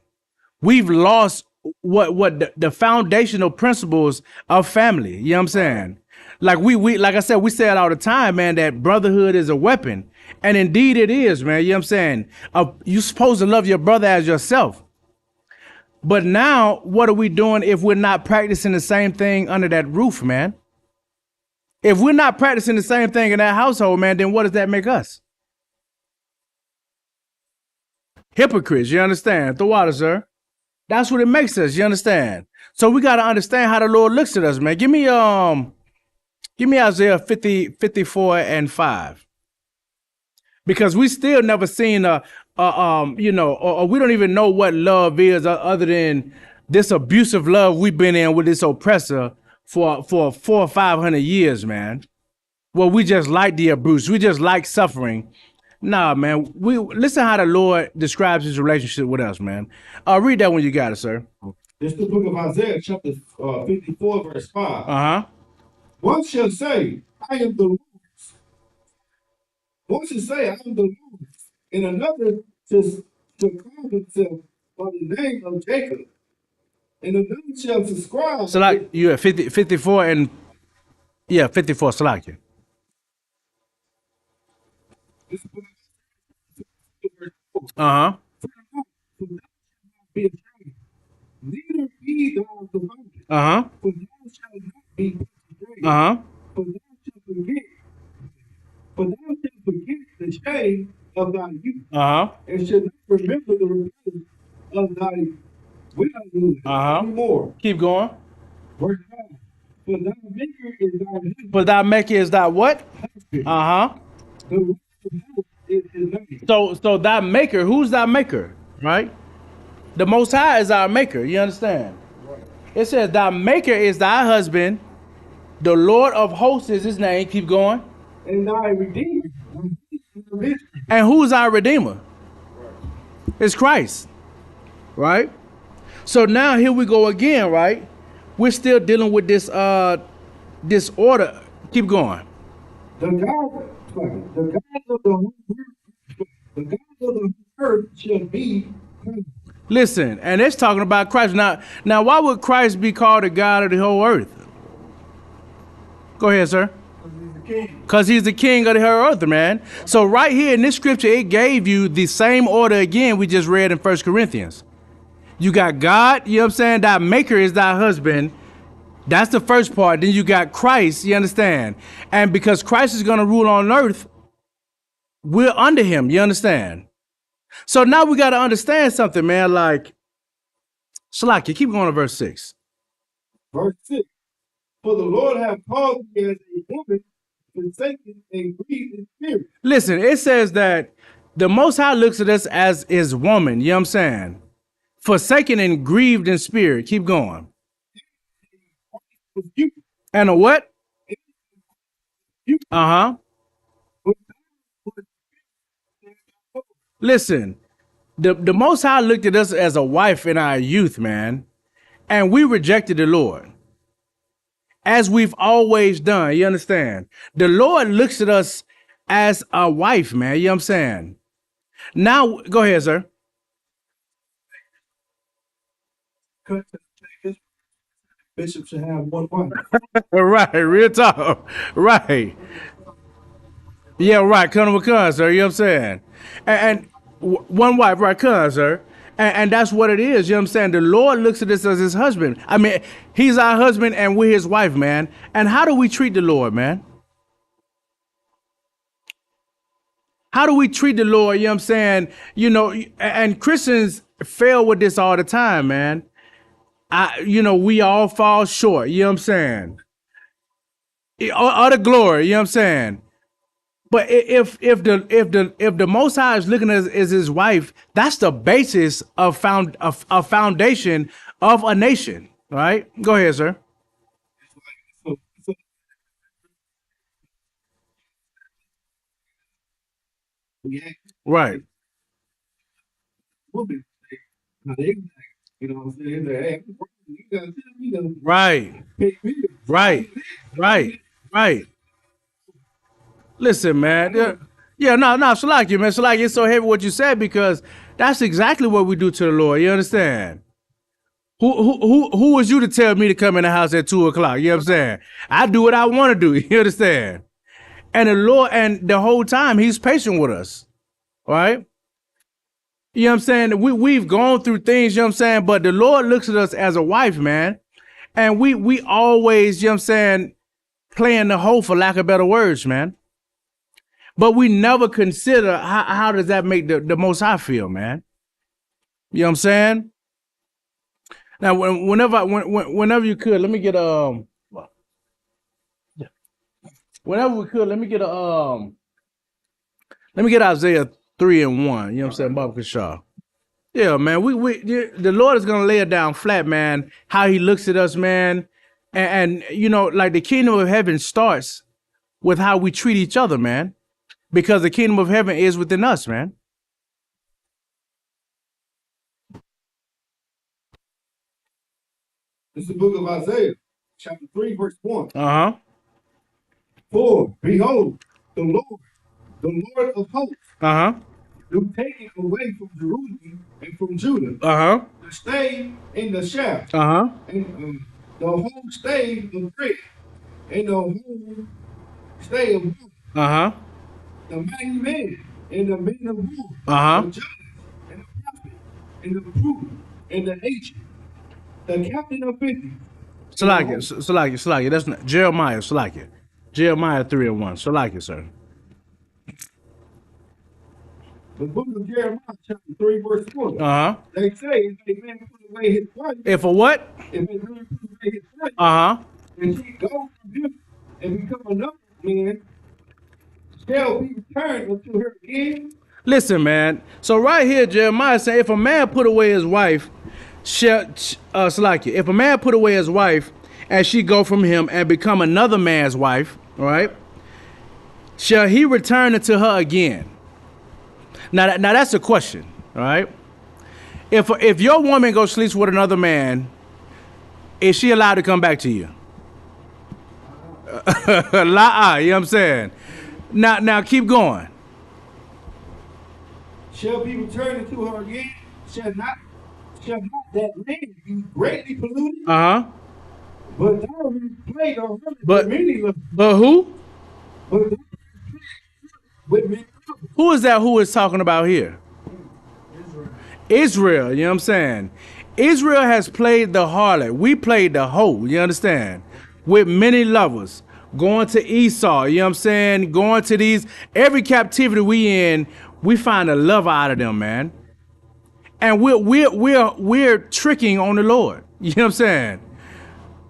We've lost what the foundational principles of family. You know what I'm saying? Like we like I said, we say it all the time, man, that brotherhood is a weapon. And indeed it is, man. You know what I'm saying? You're supposed to love your brother as yourself. But now, what are we doing if we're not practicing the same thing under that roof, man? If we're not practicing the same thing in that household, man, then what does that make us? Hypocrites, you understand? The water, sir. That's what it makes us, you understand? So we got to understand how the Lord looks at us, man. Give me Isaiah 54 and 5. Because we still never seen or we don't even know what love is other than this abusive love we've been in with this oppressor for 400 or 500 years, man. Well, we just like the abuse. We just like suffering. Nah, man. We listen how the Lord describes his relationship with us, man. Read that when you got it, sir. It's the book of Isaiah, chapter 54, verse 5. One shall say, I am the Lord's. One shall say, I am the Lord's. And another shall call himself by the name of Jacob. And another shall subscribe. So like you at 54 and 54, Salakia. Neither be thou divided. For thou shalt not be put to shame. For thou shalt forget the shame of thy youth. And shalt not remember the repentance of thy widowhood anymore. Keep going. Verse 5. For thy maker is thy husband. For thy maker is thy what? The Lord of hosts is his name. So thy maker, who's thy maker? Right? The Most High is our maker. You understand? Right. It says thy maker is thy husband. The Lord of hosts is his name. Keep going. And thy redeemer. And who's our redeemer? Right. It's Christ. Right? So now here we go again, right? We're still dealing with this disorder. Keep going. The God of the earth shall be. Listen, and it's talking about Christ. Now, why would Christ be called the God of the whole earth? Go ahead, sir. Because he's the king of the whole earth, man. So right here in this scripture, it gave you the same order again we just read in 1 Corinthians. You got God, you know what I'm saying? Thy maker is thy husband. That's the first part. Then you got Christ, you understand? And because Christ is going to rule on earth, we're under him, you understand? So now we got to understand something, man. Like, Shalaki, keep going to verse 6. Verse 6. For the Lord hath called me as a woman forsaken and grieved in spirit. Listen, it says that the Most High looks at us as his woman, you know what I'm saying? Forsaken and grieved in spirit. Keep going. And a what? Listen, the Most High looked at us as a wife in our youth, man, and we rejected the Lord. as we've always done. You understand? The Lord looks at us as a wife, man. You know what I'm saying? Now, go ahead, sir. Bishop should have one wife. Right, real talk. Right. Yeah, right. Come with con, sir. You know what I'm saying? And one wife, right, con, sir. And that's what it is. You know what I'm saying? The Lord looks at us as his husband. I mean, he's our husband and we're his wife, man. And how do we treat the Lord, man? How do we treat the Lord? You know what I'm saying? You know, and Christians fail with this all the time, man. We all fall short. You know what I'm saying? Or the glory. You know what I'm saying? But if the Most High is looking at as his wife, that's the basis of a foundation of a nation, right? Go ahead, sir. Right. Woman, you know what I'm saying? Hey, you gotta tell me to Right. pay me. Right. Listen, man. No, Salaki, man. Salaki, it's so heavy what you said because that's exactly what we do to the Lord. You understand? Who was you to tell me to come in the house at 2:00? You know what I'm saying? I do what I want to do. You understand? And the Lord, and the whole time he's patient with us. Right? You know what I'm saying? We've gone through things, you know what I'm saying? But the Lord looks at us as a wife, man. And we always, you know what I'm saying, playing the hoe for lack of better words, man. But we never consider how does that make the Most High feel, man? You know what I'm saying? Now, whenever you could, let me get whenever we could, let me get Isaiah 3:1. You know what I'm saying, Baba Kashaw. Yeah, man. The Lord is gonna lay it down flat, man. How He looks at us, man, and you know, like the kingdom of heaven starts with how we treat each other, man, because the kingdom of heaven is within us, man. This is the book of Isaiah, chapter 3, verse 1. Uh-huh. For behold, the Lord of hosts, Uh-huh. who taketh away from Jerusalem and from Judah Uh-huh. the stave and the shaft, Uh-huh. and the whole stave of bread, and the whole stave of wood, Uh-huh. the mighty man, and the men of war, Uh-huh. the judges, and the prophet, and the prudent, and the ancient, the captain of 50. Salakia. That's not Jeremiah, Salakia. Jeremiah 3:1. Salakia, sir. The book of Jeremiah, chapter 3, verse 1. Uh-huh. They say, if a man put away his wife, If a what? if a man put away his wife, Uh-huh. and she go from him and become another man, shall be returned unto her again. Listen, man. So right here, Jeremiah saying, if a man put away his wife, Salakia, if a man put away his wife and she go from him and become another man's wife, all right, shall he return unto her again? Now that's a question, all right? If your woman goes sleeps with another man, is she allowed to come back to you? You know what I'm saying? Now keep going. Shall be returned unto her again. Shall not that land be greatly polluted? Uh-huh. But thou hast plagued on her But- with many lovers. But who? But thou hast plagued with many lovers. Who is that who is talking about here? Israel, you know what I'm saying? Israel has played the harlot. We played the hoe, you understand? With many lovers. Going to Esau, you know what I'm saying? Going to these, every captivity we in, we find a lover out of them, man. And we're tricking on the Lord. You know what I'm saying?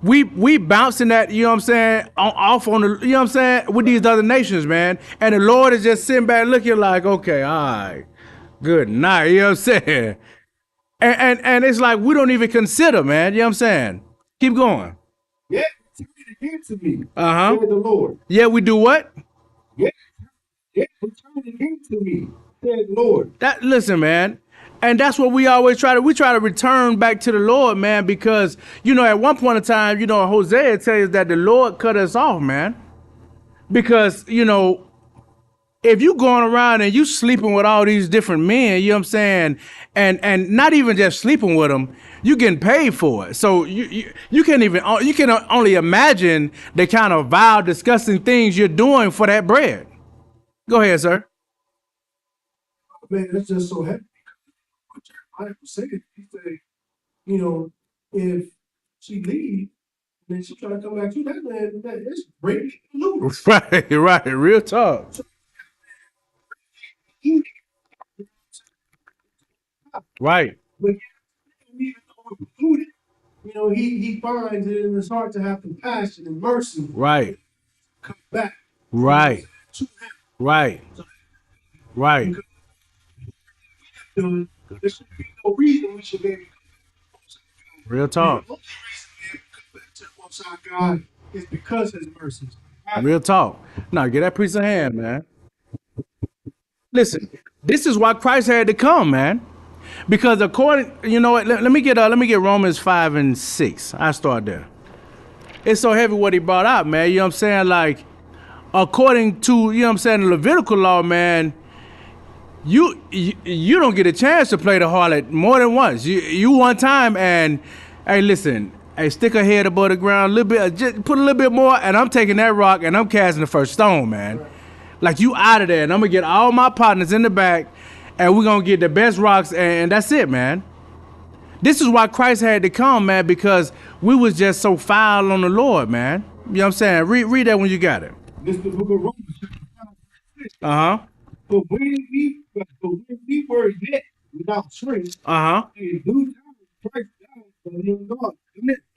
We bouncing that, you know what I'm saying, off on the, you know what I'm saying, with these other nations, man. And the Lord is just sitting back looking like, okay, all right, good night, you know what I'm saying? And it's like we don't even consider, man, you know what I'm saying? Keep going. Yet turn again to me, Uh-huh. said the Lord. Yeah, we do what? Yet return again to me, said the Lord. Listen, man. And that's what we always try to return back to the Lord, man, because, at one point in time, Hosea tells us that the Lord cut us off, man. Because, if you going around and you sleeping with all these different men, you know what I'm saying, and not even just sleeping with them, you getting paid for it. So you can only imagine the kind of vile, disgusting things you're doing for that bread. Go ahead, sir. Man, that's just so happy. What Jeremiah was saying, he said, if she leaves, then she try to come back to that man, it's breaking loose. Right, real talk. Right. But even though we're polluted, he finds it in his heart to have compassion and mercy. Right. Come back. Right. To him. Right. Right. There should be no reason we should be able to come Real talk. The only reason we able to come back to the Most High God is because His mercies. Real talk. Now get that priest a hand, man. Listen, this is why Christ had to come, man. Because according, let me get Romans 5 and 6. I start there. It's so heavy what he brought out, man. You know what I'm saying? Like, according to, the Levitical law, man, you don't get a chance to play the harlot more than once. You one time and, hey, listen, hey, stick her head above the ground a little bit, just put a little bit more, and I'm taking that rock and I'm casting the first stone, man. Like, you out of there, and I'm gonna get all my partners in the back, and we're gonna get the best rocks, and that's it, man. This is why Christ had to come, man, because we was just so foul on the Lord, man. You know what I'm saying? Read that when you got it. This is the book of Romans. Uh-huh. But when we were yet without strength, Uh-huh. in due time, Christ died for them God.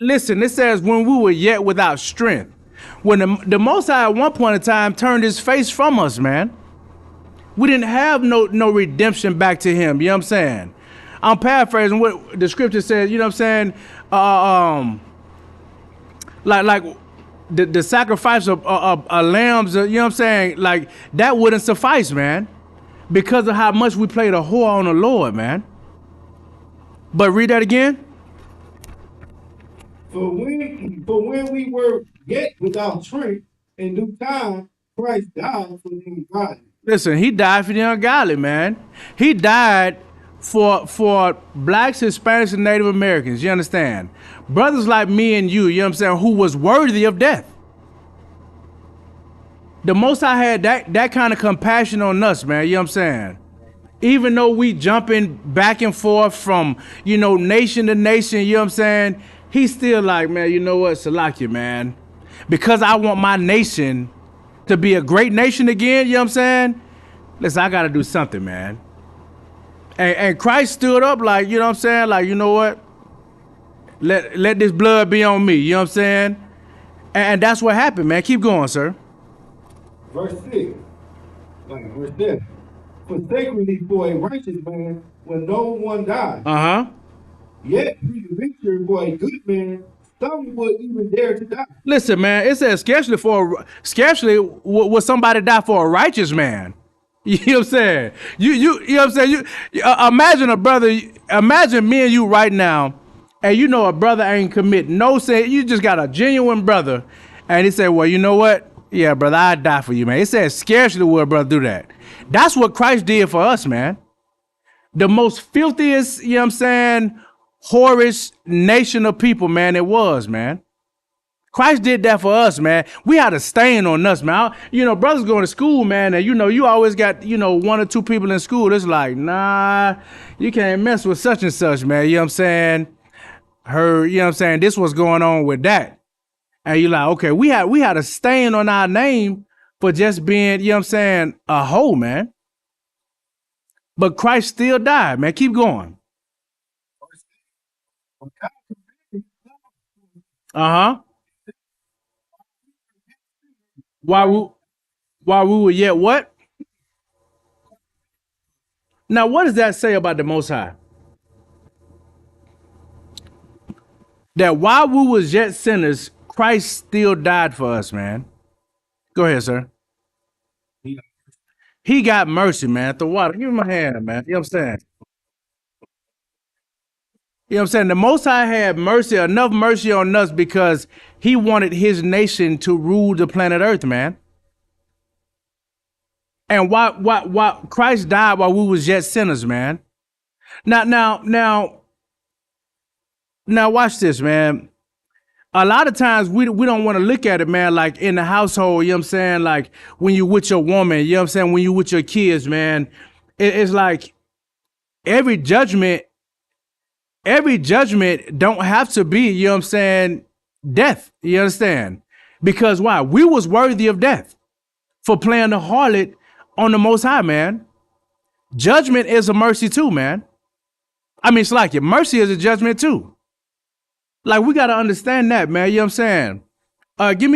Listen, it says when we were yet without strength. When the Most High at one point in time turned his face from us, man. We didn't have no redemption back to him. You know what I'm saying? I'm paraphrasing what the scripture says, you know what I'm saying? Like the sacrifice of lambs, you know what I'm saying? Like, that wouldn't suffice, man. Because of how much we play the whore on the Lord, man. But read that again. For when we were yet without strength, in due time, Christ died for the ungodly. Listen, he died for the ungodly, man. He died for blacks, Hispanics, and Native Americans. You understand? Brothers like me and you know what I'm saying, who was worthy of death. The Most High had that kind of compassion on us, man. You know what I'm saying? Even though we jumping back and forth from, nation to nation, you know what I'm saying? He's still like, man, you know what, Salakia, man. Because I want my nation to be a great nation again, you know what I'm saying? Listen, I got to do something, man. And Christ stood up like, you know what I'm saying? Like, you know what? Let this blood be on me, you know what I'm saying? And that's what happened, man. Keep going, sir. Verse 6, verse 7. For sacredly for a righteous man when no one dies. Uh-huh. Yet victory for a good man, some would even dare to die. Listen, man, it says scarcely would somebody die for a righteous man. You know what I'm saying? You know what I'm saying? Imagine a brother, imagine me and you right now, and a brother ain't commit no sin. You just got a genuine brother, and he said, well, you know what? Yeah, brother, I'd die for you, man. It says scarcely would a brother do that. That's what Christ did for us, man. The most filthiest, you know what I'm saying, whorish nation of people, man, it was, man. Christ did that for us, man. We had a stain on us, man. Brothers going to school, man, and you always got, one or two people in school. It's like, nah, you can't mess with such and such, man. You know what I'm saying? This was going on with that. And you're like, okay, we had a stain on our name for just being, you know what I'm saying, a hoe, man. But Christ still died, man. Keep going. Uh-huh. While we were yet what? Now, what does that say about the Most High? That while we was yet sinners, Christ still died for us, man. Go ahead, sir. He got mercy, man. At the water. Give him a hand, man. You know what I'm saying? You know what I'm saying? The Most High had mercy, enough mercy on us because he wanted his nation to rule the planet Earth, man. And why Christ died while we was yet sinners, man. Now, watch this, man. A lot of times we don't want to look at it, man, like in the household, you know what I'm saying? Like when you with your woman, you know what I'm saying? When you with your kids, man, it's like every judgment don't have to be, you know what I'm saying, death. You understand? Because why? We was worthy of death for playing the harlot on the Most High, man. Judgment is a mercy too, man. I mean, it's like it. Mercy is a judgment too. Like we gotta understand that, man. You know what I'm saying? Give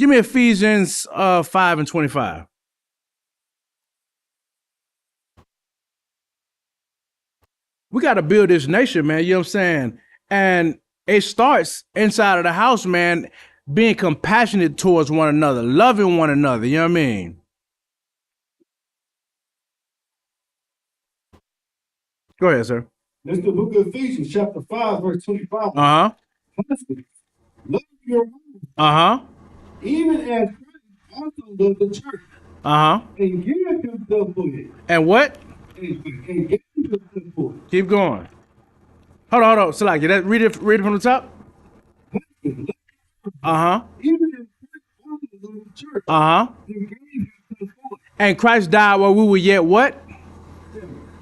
me Ephesians 5:25. We gotta build this nation, man. You know what I'm saying? And it starts inside of the house, man, being compassionate towards one another, loving one another. You know what I mean? Go ahead, sir. That's the book of Ephesians, chapter 5, verse 25. Uh-huh. Husbands, love your wives, Uh-huh. even as Christ also loved the church Uh-huh. and gave himself for it. And what? And gave himself for it. Keep going. Hold on. Salaki, read it from the top. Husbands, Uh-huh. even as Christ also loved the church Uh-huh. and gave himself for it. And Christ died while we were yet what?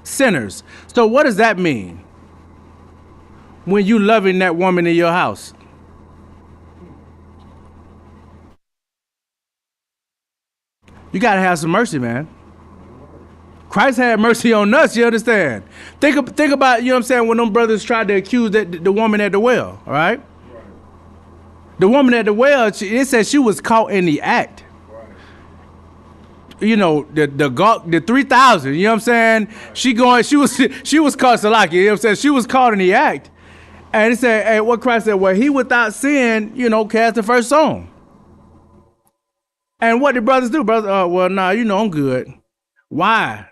Sinners. So what does that mean? When you loving that woman in your house? You gotta have some mercy, man. Christ had mercy on us, you understand? Think about, you know what I'm saying, when them brothers tried to accuse the woman at the well, all right? The woman at the well, it said she was caught in the act. You know, the 3,000, you know what I'm saying? She was caught, Salaki, you know what I'm saying? She was caught in the act. And it said, hey, what Christ said, well, he without sin, you know, cast the first stone. And what did brothers do? Brothers, well, nah, you know, I'm good. Why?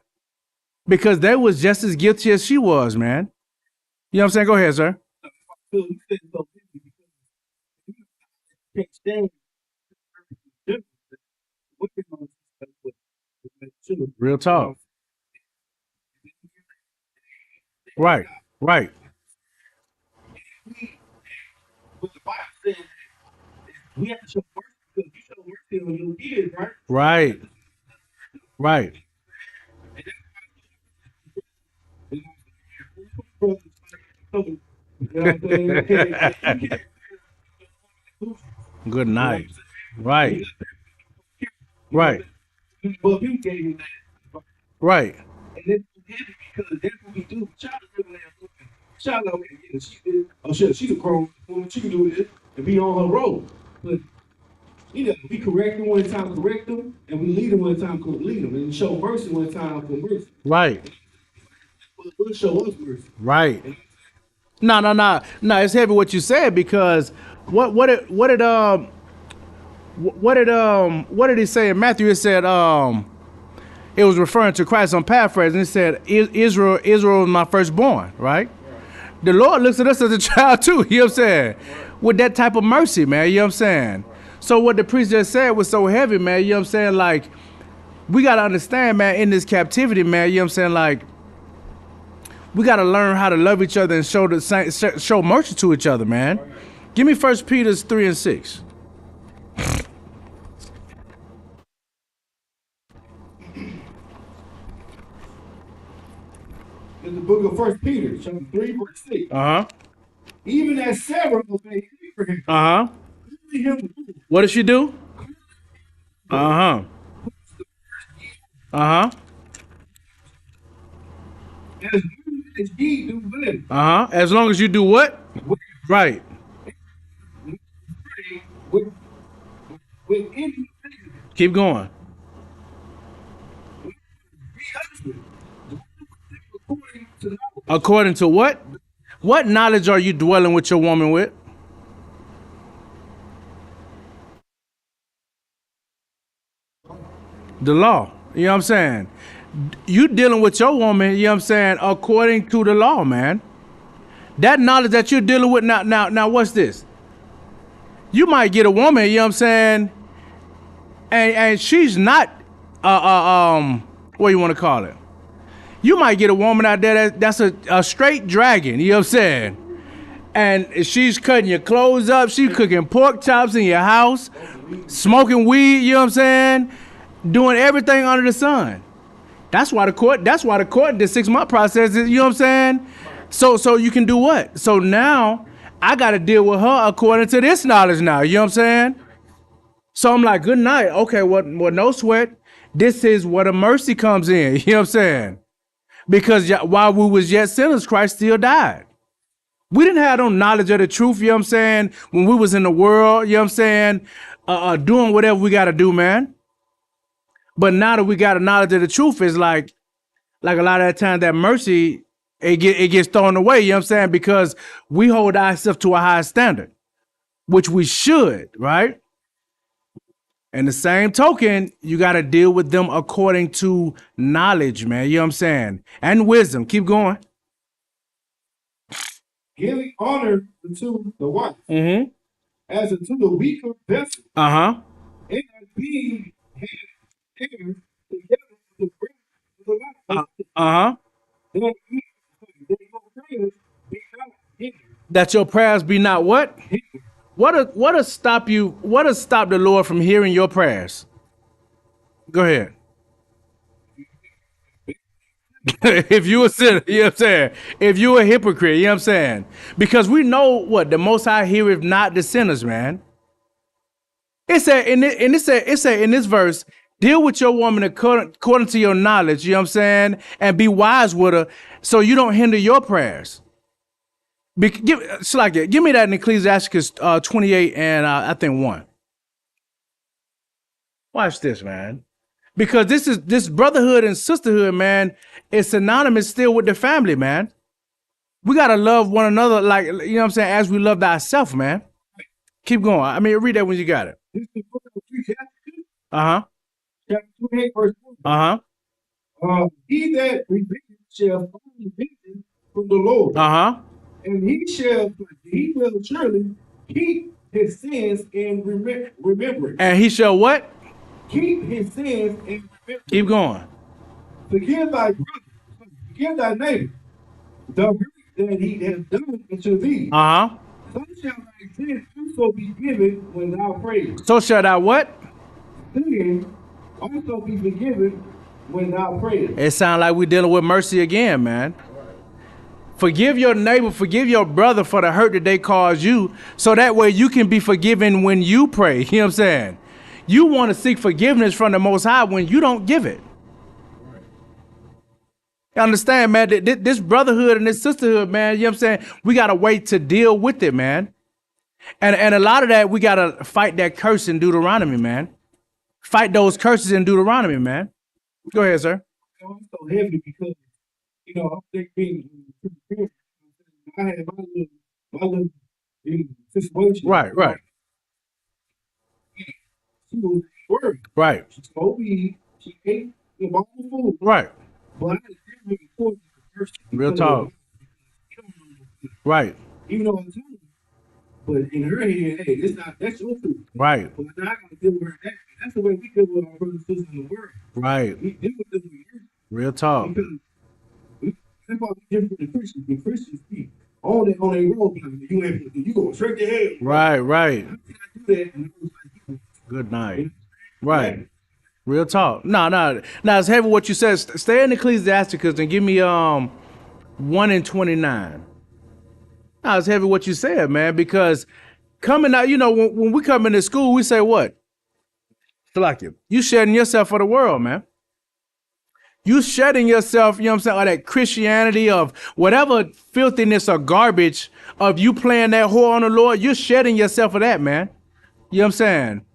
Because they was just as guilty as she was, man. You know what I'm saying? Go ahead, sir. Real talk. Right. But the Bible says we have to show mercy because you show mercy on your kids, right? Right. Good night. Right. But you gave me that. Right. And it's heavy because that's what we do. Child, she's a grown woman. She can do this and be on her road. But you know, we correct them one time, correct them, and we lead them one time, lead them, and show mercy one time for mercy. Right. We'll show us mercy. Right. No. It's heavy what you said because what did he say in Matthew? It said it was referring to Christ. I'm paraphrasing. It said Israel is my firstborn. Right. The Lord looks at us as a child too. You know what I'm saying? With that type of mercy, man. You know what I'm saying? So what the priest just said was so heavy, man. You know what I'm saying? Like we gotta understand, man. In this captivity, man. You know what I'm saying? Like. We got to learn how to love each other and show mercy to each other, man. Give me 1 Peter 3:6. In the book of 1 Peter, chapter 3, verse 6. Uh-huh. Even as Sarah obeyed Abraham. Uh-huh. What did she do? Uh-huh. Uh-huh. As ye do good. Uh-huh. As long as you do what? Right. Keep going. According to what? What knowledge are you dwelling with your woman with? The law. You know what I'm saying? you dealing with your woman, you know what I'm saying, according to the law, man. That knowledge that you're dealing with now, what's this? You might get a woman, you know what I'm saying, and she's not, what do you want to call it? You might get a woman out there that's a straight dragon, you know what I'm saying? And she's cutting your clothes up, she's cooking pork chops in your house, smoking weed, you know what I'm saying? Doing everything under the sun. That's why the court did 6-month process, you know what I'm saying? So you can do what? So now I gotta deal with her according to this knowledge now, you know what I'm saying? So I'm like, good night. Okay, well, no sweat. This is where the mercy comes in, you know what I'm saying? Because while we was yet sinners, Christ still died. We didn't have no knowledge of the truth, you know what I'm saying? When we was in the world, you know what I'm saying? Doing whatever we gotta do, man. But now that we got a knowledge of the truth, it's like a lot of that time that mercy, it gets thrown away, you know what I'm saying? Because we hold ourselves to a high standard, which we should, right? And the same token, you got to deal with them according to knowledge, man. You know what I'm saying? And wisdom. Keep going. Giving honor to the wife, as unto the weaker vessel, Uh-huh. and as being hands together with the breath of the life. Uh-huh. That your prayers be not hindered. That your prayers be not what? What'll stop the Lord from hearing your prayers? Go ahead. If you a sinner, you know what I'm saying? If you a hypocrite, you know what I'm saying? Because we know what the Most High heareth not the sinners, man. It said in this verse, deal with your woman according to your knowledge, you know what I'm saying? And be wise with her so you don't hinder your prayers. Give me that in Ecclesiastes 28 and I think 1. Watch this, man. Because this brotherhood and sisterhood, man, is synonymous still with the family, man. We gotta love one another like, you know what I'm saying, as we love ourselves, man. Keep going. I mean, read that when you got it. This is the book of Ecclesiastes, Uh-huh. chapter 28, verse 1. Uh-huh. He that repenteth shall find vengeance from the Lord. Uh-huh. And he will surely keep his sins in remembrance. And he shall what? Keep his sins in remembrance. Keep going. Forgive thy brother, forgive thy neighbor, the hurt that he has done unto thee. Uh-huh. So shall thy sins also be given when thou prayest. So shall thou what? Sin also be forgiven when thou prayest. It sounds like we're dealing with mercy again, man. Forgive your neighbor, forgive your brother for the hurt that they caused you, so that way you can be forgiven when you pray. You know what I'm saying? You want to seek forgiveness from the Most High when you don't give it. You understand, man? This brotherhood and this sisterhood, man, you know what I'm saying? We got to wait to deal with it, man. And a lot of that, we got to fight that curse in Deuteronomy, man. Fight those curses in Deuteronomy, man. Go ahead, sir. I'm so heavy because, I'm thinking, I had my little situation. Right. She was worried. Right. She told me she ate the ball of food. Right. But I didn't really report the person. Real talk. Right. Even though I'm telling her. But in her head, hey, that's your truth. Right. But now I gotta deal with her. That's the way we deal with our brothers and sisters in the world. Right. We deal with them with you. Real talk. Because that's why we different than Christians. The Christians be on their road plan. You go straight to hell. Right. How can I do that? And I was like, good night. Right. Real talk. No. Now it's heavy what you said. Stay in Ecclesiasticus and give me 1 and 29. Now it's heavy what you said, man, because coming out, when we come into school, we say what? You shedding yourself for the world, man. You shedding yourself, you know what I'm saying, or that Christianity of whatever filthiness or garbage of you playing that whore on the Lord, you're shedding yourself for that, man. You know what I'm saying?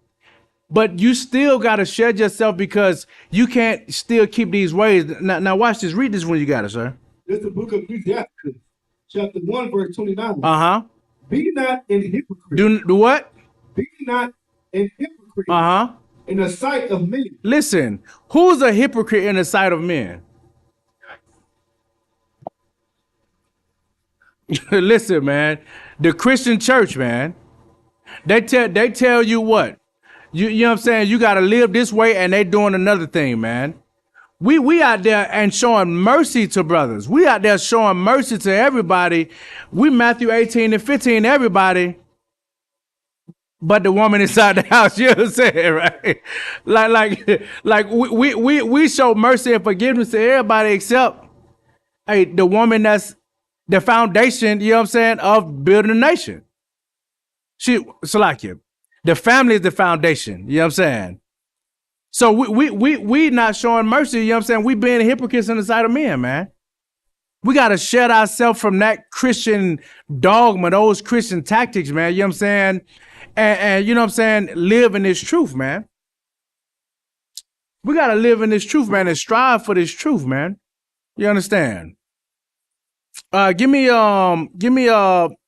But you still got to shed yourself because you can't still keep these ways. Now watch this. Read this when you got it, sir. This is the book of Ecclesiastes, chapter 1, verse 29. Uh-huh. Be not an hypocrite. Do what? Be not an hypocrite. Uh-huh. in the sight of men. Listen, who's a hypocrite in the sight of men? Listen, man, the Christian church, man, they tell you what, you know what I'm saying? You got to live this way, and they doing another thing, man. We out there and showing mercy to brothers. We out there showing mercy to everybody. We Matthew 18 and 15, everybody, but the woman inside the house. You know what I'm saying, right? Like we show mercy and forgiveness to everybody except the woman that's the foundation. You know what I'm saying, of building a nation. Salakia, the family is the foundation. You know what I'm saying. So we not showing mercy, you know what I'm saying? We being hypocrites in the sight of men, man. We got to shed ourselves from that Christian dogma, those Christian tactics, man, you know what I'm saying? And you know what I'm saying? Live in this truth, man. We got to live in this truth, man, and strive for this truth, man. You understand? Give me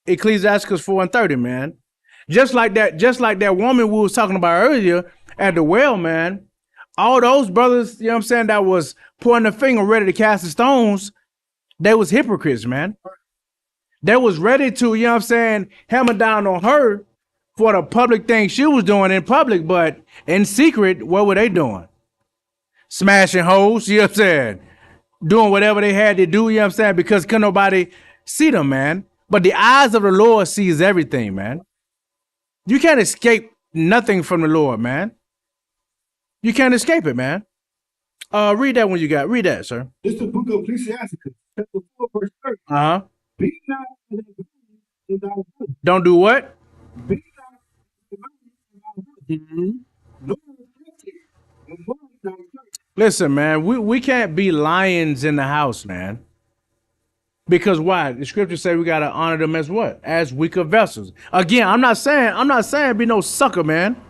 Ecclesiastes 4:30, man. Just like that woman we was talking about earlier at the well, man. All those brothers, you know what I'm saying, that was pointing the finger, ready to cast the stones, they was hypocrites, man. They was ready to, you know what I'm saying, hammer down on her for the public thing she was doing in public, but in secret, what were they doing? Smashing hoes, you know what I'm saying? Doing whatever they had to do, you know what I'm saying, because couldn't nobody see them, man. But the eyes of the Lord sees everything, man. You can't escape nothing from the Lord, man. You can't escape it, man. Read that when you got. Read that, sir. This is the book of Ecclesiastes, chapter 4, verse 30. Uh-huh. Be not as a virgin in thy birth. Don't do what? Be not as a virgin in thy birth. Mm-hmm. Nor reflected among thy church. Listen, man, we can't be lions in the house, man. Because why? The scriptures say we gotta honor them as what? As weaker vessels. Again, I'm not saying be no sucker, man.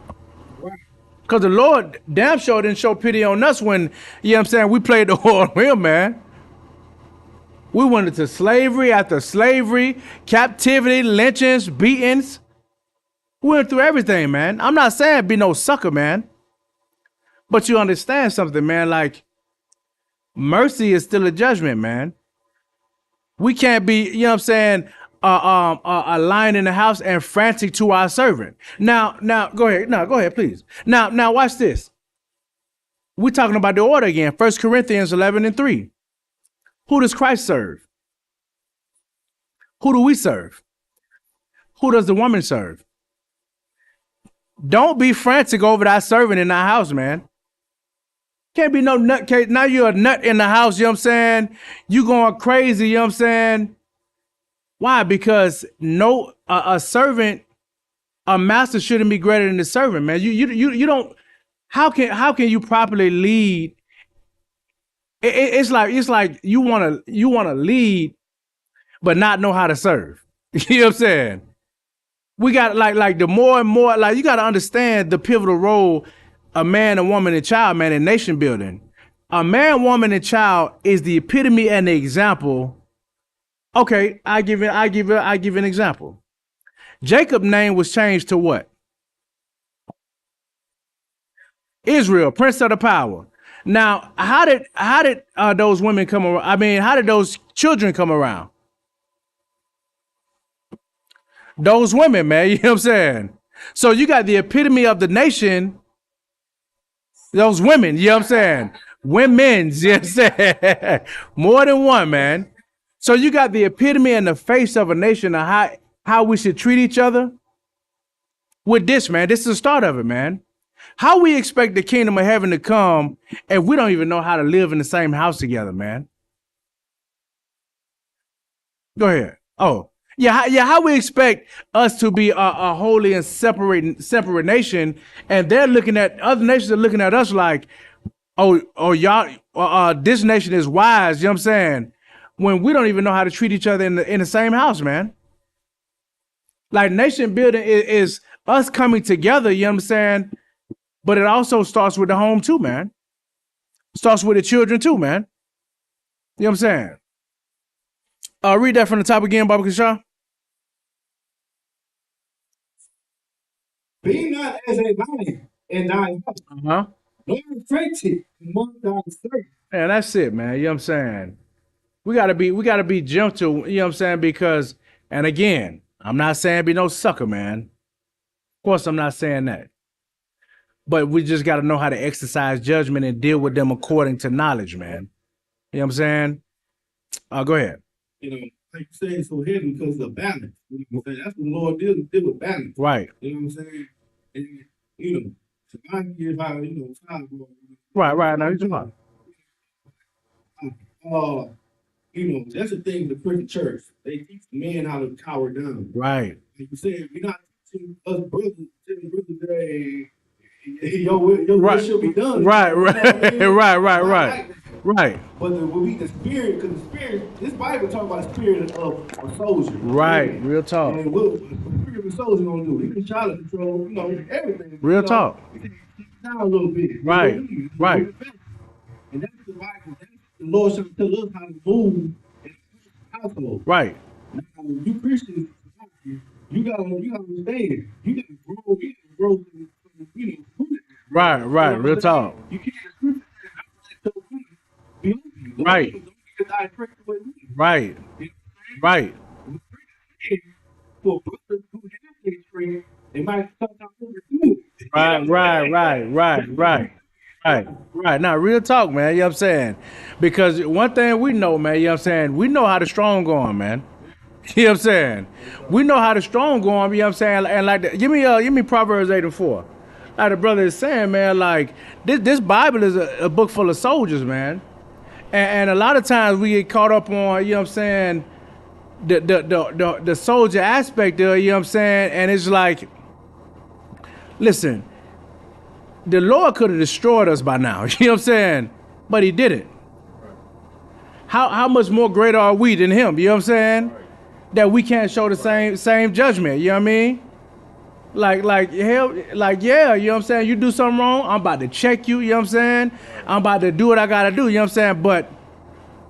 Because the Lord damn sure didn't show pity on us when, you know what I'm saying, we played the whole on him, man. We went into slavery after slavery, captivity, lynchings, beatings. We went through everything, man. I'm not saying be no sucker, man. But you understand something, man. Like, mercy is still a judgment, man. We can't be, you know what I'm saying, a lion in the house and frantic to our servant. Now, go ahead. No, go ahead, please. Now, watch this. We're talking about the order again. 1 Corinthians 11:3. Who does Christ serve? Who do we serve? Who does the woman serve? Don't be frantic over that servant in the house, man. Can't be no nutcase. Now you're a nut in the house, you know what I'm saying? You going crazy, you know what I'm saying? Why? Because a servant, a master shouldn't be greater than the servant, man. You don't. How can you properly lead? It's like you wanna lead, but not know how to serve. You know what I'm saying? We got like the more and more, like, you got to understand the pivotal role a man, a woman, and child, man, in nation building. A man, woman, and child is the epitome and the example. Okay, I give an example. Jacob's name was changed to what? Israel, prince of the power. Now, how did those women come around? I mean, how did those children come around? Those women, man, you know what I'm saying? So you got the epitome of the nation, those women, you know what I'm saying? Women's, you know what I'm saying? More than one, man. So you got the epitome and the face of a nation of how we should treat each other. With this, man, this is the start of it, man. How we expect the kingdom of heaven to come if we don't even know how to live in the same house together, man? Go ahead. Oh, yeah. How we expect us to be a holy and separate nation, and they're looking at other nations are looking at us like, oh, y'all, this nation is wise. You know what I'm saying? When we don't even know how to treat each other in the same house, man. Like, nation building is us coming together. You know what I'm saying? But it also starts with the home too, man. Starts with the children too, man. You know what I'm saying? Read that from the top again, Baba Kasha. Be not as a lion and thy house. Uh-huh. No friendship among thy servants. Man, that's it, man. You know what I'm saying? We gotta be gentle, you know what I'm saying? Because, and again, I'm not saying be no sucker, man. Of course, I'm not saying that. But we just gotta know how to exercise judgment and deal with them according to knowledge, man. You know what I'm saying? Go ahead. You know, like you say, it's so heavy because of balance. You know what I'm saying? That's what the Lord deal with balance. Right. You know what I'm saying? And, you know, so I give how, you know, time. Right. Now you're talking. You know, that's the thing with the Christian church. They teach men how to cower down. Right. Like you said, we're not teaching us brothers, telling brothers that, hey, your will should be done. Right. You know what I mean? Right. But the spirit, because the spirit, this Bible talks about the spirit of a soldier. Right. Yeah. Real talk. And what the spirit of a soldier gonna do? He can try to control, you know, everything. Real talk. He can keep it down a little bit. Right. Right. And that's the Bible. That's the Lord should tell us how to move in the household. Right. Now, you Christians, you gotta understand. You gotta grow. You gotta grow. You know. Right. You know, Real talk. You can't be open. Right. Don't get direct with me. Right. Right. For brothers who have ministry, they might sometimes overdo it. Right. Now, real talk, man. You know what I'm saying? Because one thing we know, man, you know what I'm saying? We know how the strong going, man. You know what I'm saying? We know how the strong going, you know what I'm saying? And like, give me Proverbs 8 and 4. Like the brother is saying, man, like this Bible is a book full of soldiers, man. And a lot of times we get caught up on, you know what I'm saying, the soldier aspect of it, you know what I'm saying? And it's like, listen, the Lord could have destroyed us by now, you know what I'm saying? But he didn't. How much more greater are we than him, you know what I'm saying? That we can't show the same judgment, you know what I mean? Like hell, like, yeah, you know what I'm saying? You do something wrong, I'm about to check you, you know what I'm saying? I'm about to do what I gotta do, you know what I'm saying? But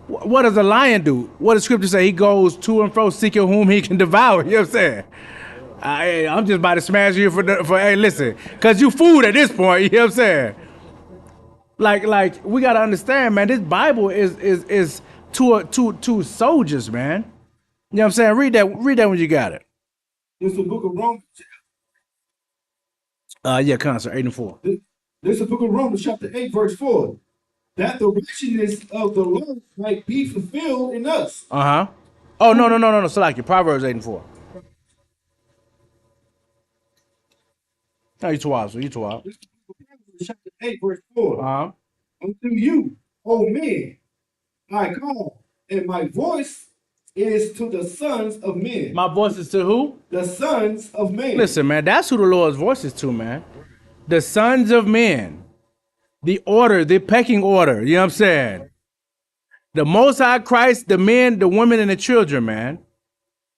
what does a lion do? What does scripture say? He goes to and fro seeking whom he can devour, you know what I'm saying? I'm just about to smash you for hey, listen, cause you food at this point, you know what I'm saying? Like we gotta understand, man, this Bible is to soldiers, man. You know what I'm saying? Read that when you got it. It's the book of Romans. Yeah, concert 8 and 4. This is the book of Romans, chapter 8, verse 4. That the righteousness of the Lord might be fulfilled in us. Uh-huh. Oh, no. Salaki, Proverbs 8 and 4. No, you too wild. This is the book of Proverbs, chapter 8, verse 4. Uh-huh. Unto you, O men, I call, and my voice is to the sons of men. My voice is to who? The sons of men. Listen, man, that's who the Lord's voice is to, man. The sons of men. The order, the pecking order, you know what I'm saying? The Most High Christ, the men, the women, and the children, man.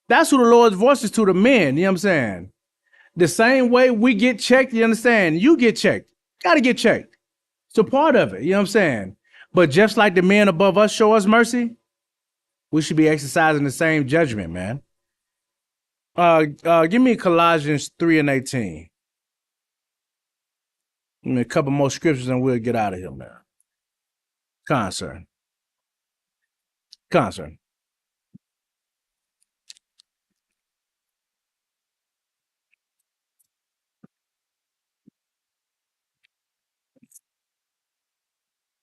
That's who the Lord's voice is to, the men, you know what I'm saying? The same way we get checked, you understand? You get checked. Gotta get checked. It's a part of it, you know what I'm saying? But just like the men above us show us mercy, we should be exercising the same judgment, man. Give me Colossians 3 and 18. Give me a couple more scriptures and we'll get out of here, man. Concern.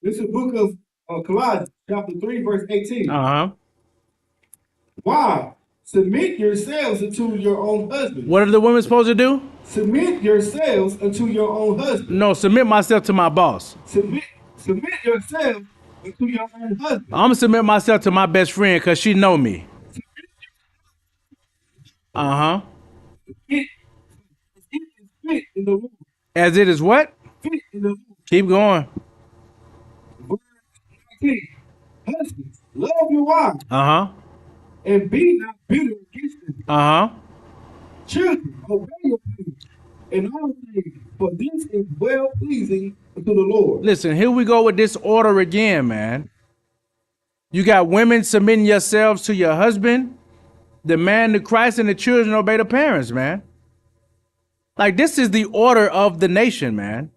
This is the book of Colossians, chapter 3, verse 18. Uh-huh. Why? Submit yourselves unto your own husband. What are the women supposed to do? Submit yourselves unto your own husband. No, submit myself to my boss. Submit yourselves unto your own husband. I'm gonna submit myself to my best friend because she know me. Uh-huh. It is fit in the Lord. As it is what? Fit in the Lord. Keep going. Verse 19. Husbands, love your wives. Uh-huh. And be not bitter against them. Uh-huh. Children, obey your parents in all things, for this is well pleasing unto the Lord. Listen, here we go with this order again, man. You got women submitting yourselves to your husband, the man to Christ, and the children obey the parents, man. Like, this is the order of the nation, man.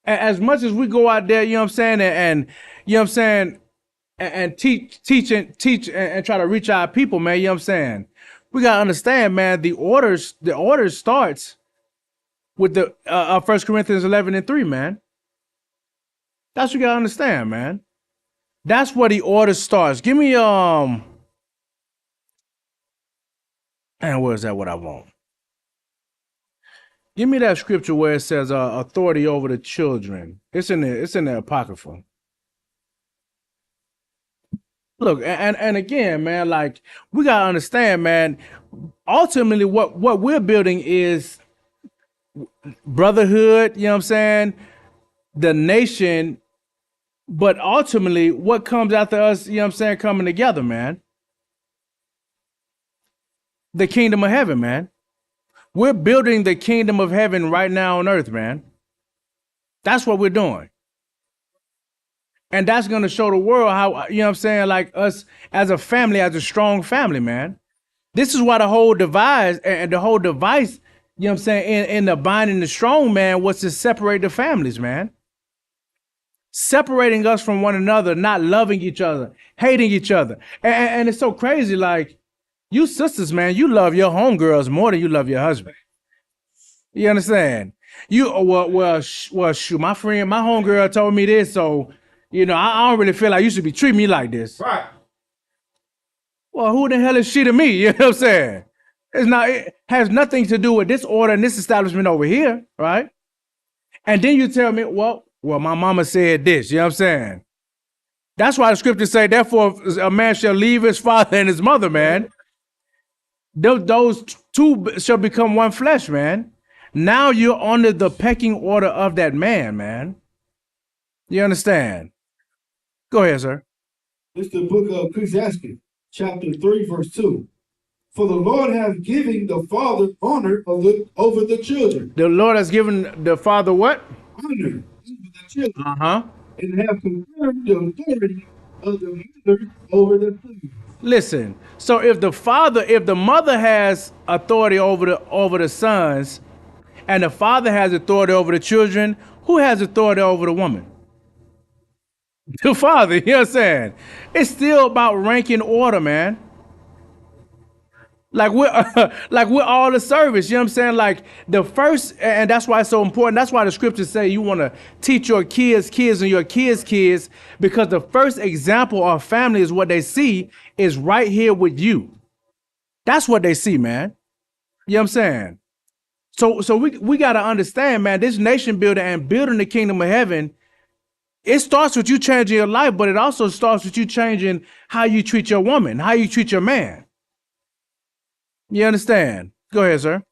As much as we go out there, you know what I'm saying, and you know what I'm saying, and teach and try to reach our people, man, you know what I'm saying? We gotta understand, man, the order starts with the 1 Corinthians 11:3, man. That's what you gotta understand, man. That's where the order starts. Give me and where's that what I want? Give me that scripture where it says authority over the children. It's in the Apocrypha. Look, and again, man, like, we gotta understand, man, ultimately what we're building is brotherhood, you know what I'm saying? The nation, but ultimately what comes after us, you know what I'm saying, coming together, man. The kingdom of heaven, man. We're building the kingdom of heaven right now on earth, man. That's what we're doing. And that's going to show the world how, you know what I'm saying, like, us as a family, as a strong family, man. This is why the whole device, you know what I'm saying, in the binding the strong, man, was to separate the families, man. Separating us from one another, not loving each other, hating each other. And it's so crazy, like, you sisters, man, you love your homegirls more than you love your husband. You understand? Shoot, my homegirl told me this, so, you know, I don't really feel like you should be treating me like this. Right. Well, who the hell is she to me? You know what I'm saying? It has nothing to do with this order and this establishment over here, right? And then you tell me, well, my mama said this, you know what I'm saying? That's why the scriptures say, therefore, a man shall leave his father and his mother, man. Those two shall become one flesh, man. Now you're under the pecking order of that man. You understand? Go ahead, sir. It's the book of Ecclesiastes, chapter 3, verse 2. For the Lord has given the father honor over the children. The Lord has given the father what? Honor over the children. Uh-huh. And have confirmed the authority of the mother over the son. Listen, so if the mother has authority over the sons, and the father has authority over the children, who has authority over the woman? The father, you know what I'm saying? It's still about ranking order, man. Like we're all the service, you know what I'm saying? Like the first, and that's why it's so important. That's why the scriptures say you want to teach your kids and your kids, because the first example of family is what they see is right here with you. That's what they see, man. You know what I'm saying? So we got to understand, man, this nation building and building the kingdom of heaven, it starts with you changing your life, but it also starts with you changing how you treat your woman, how you treat your man. You understand? Go ahead, sir.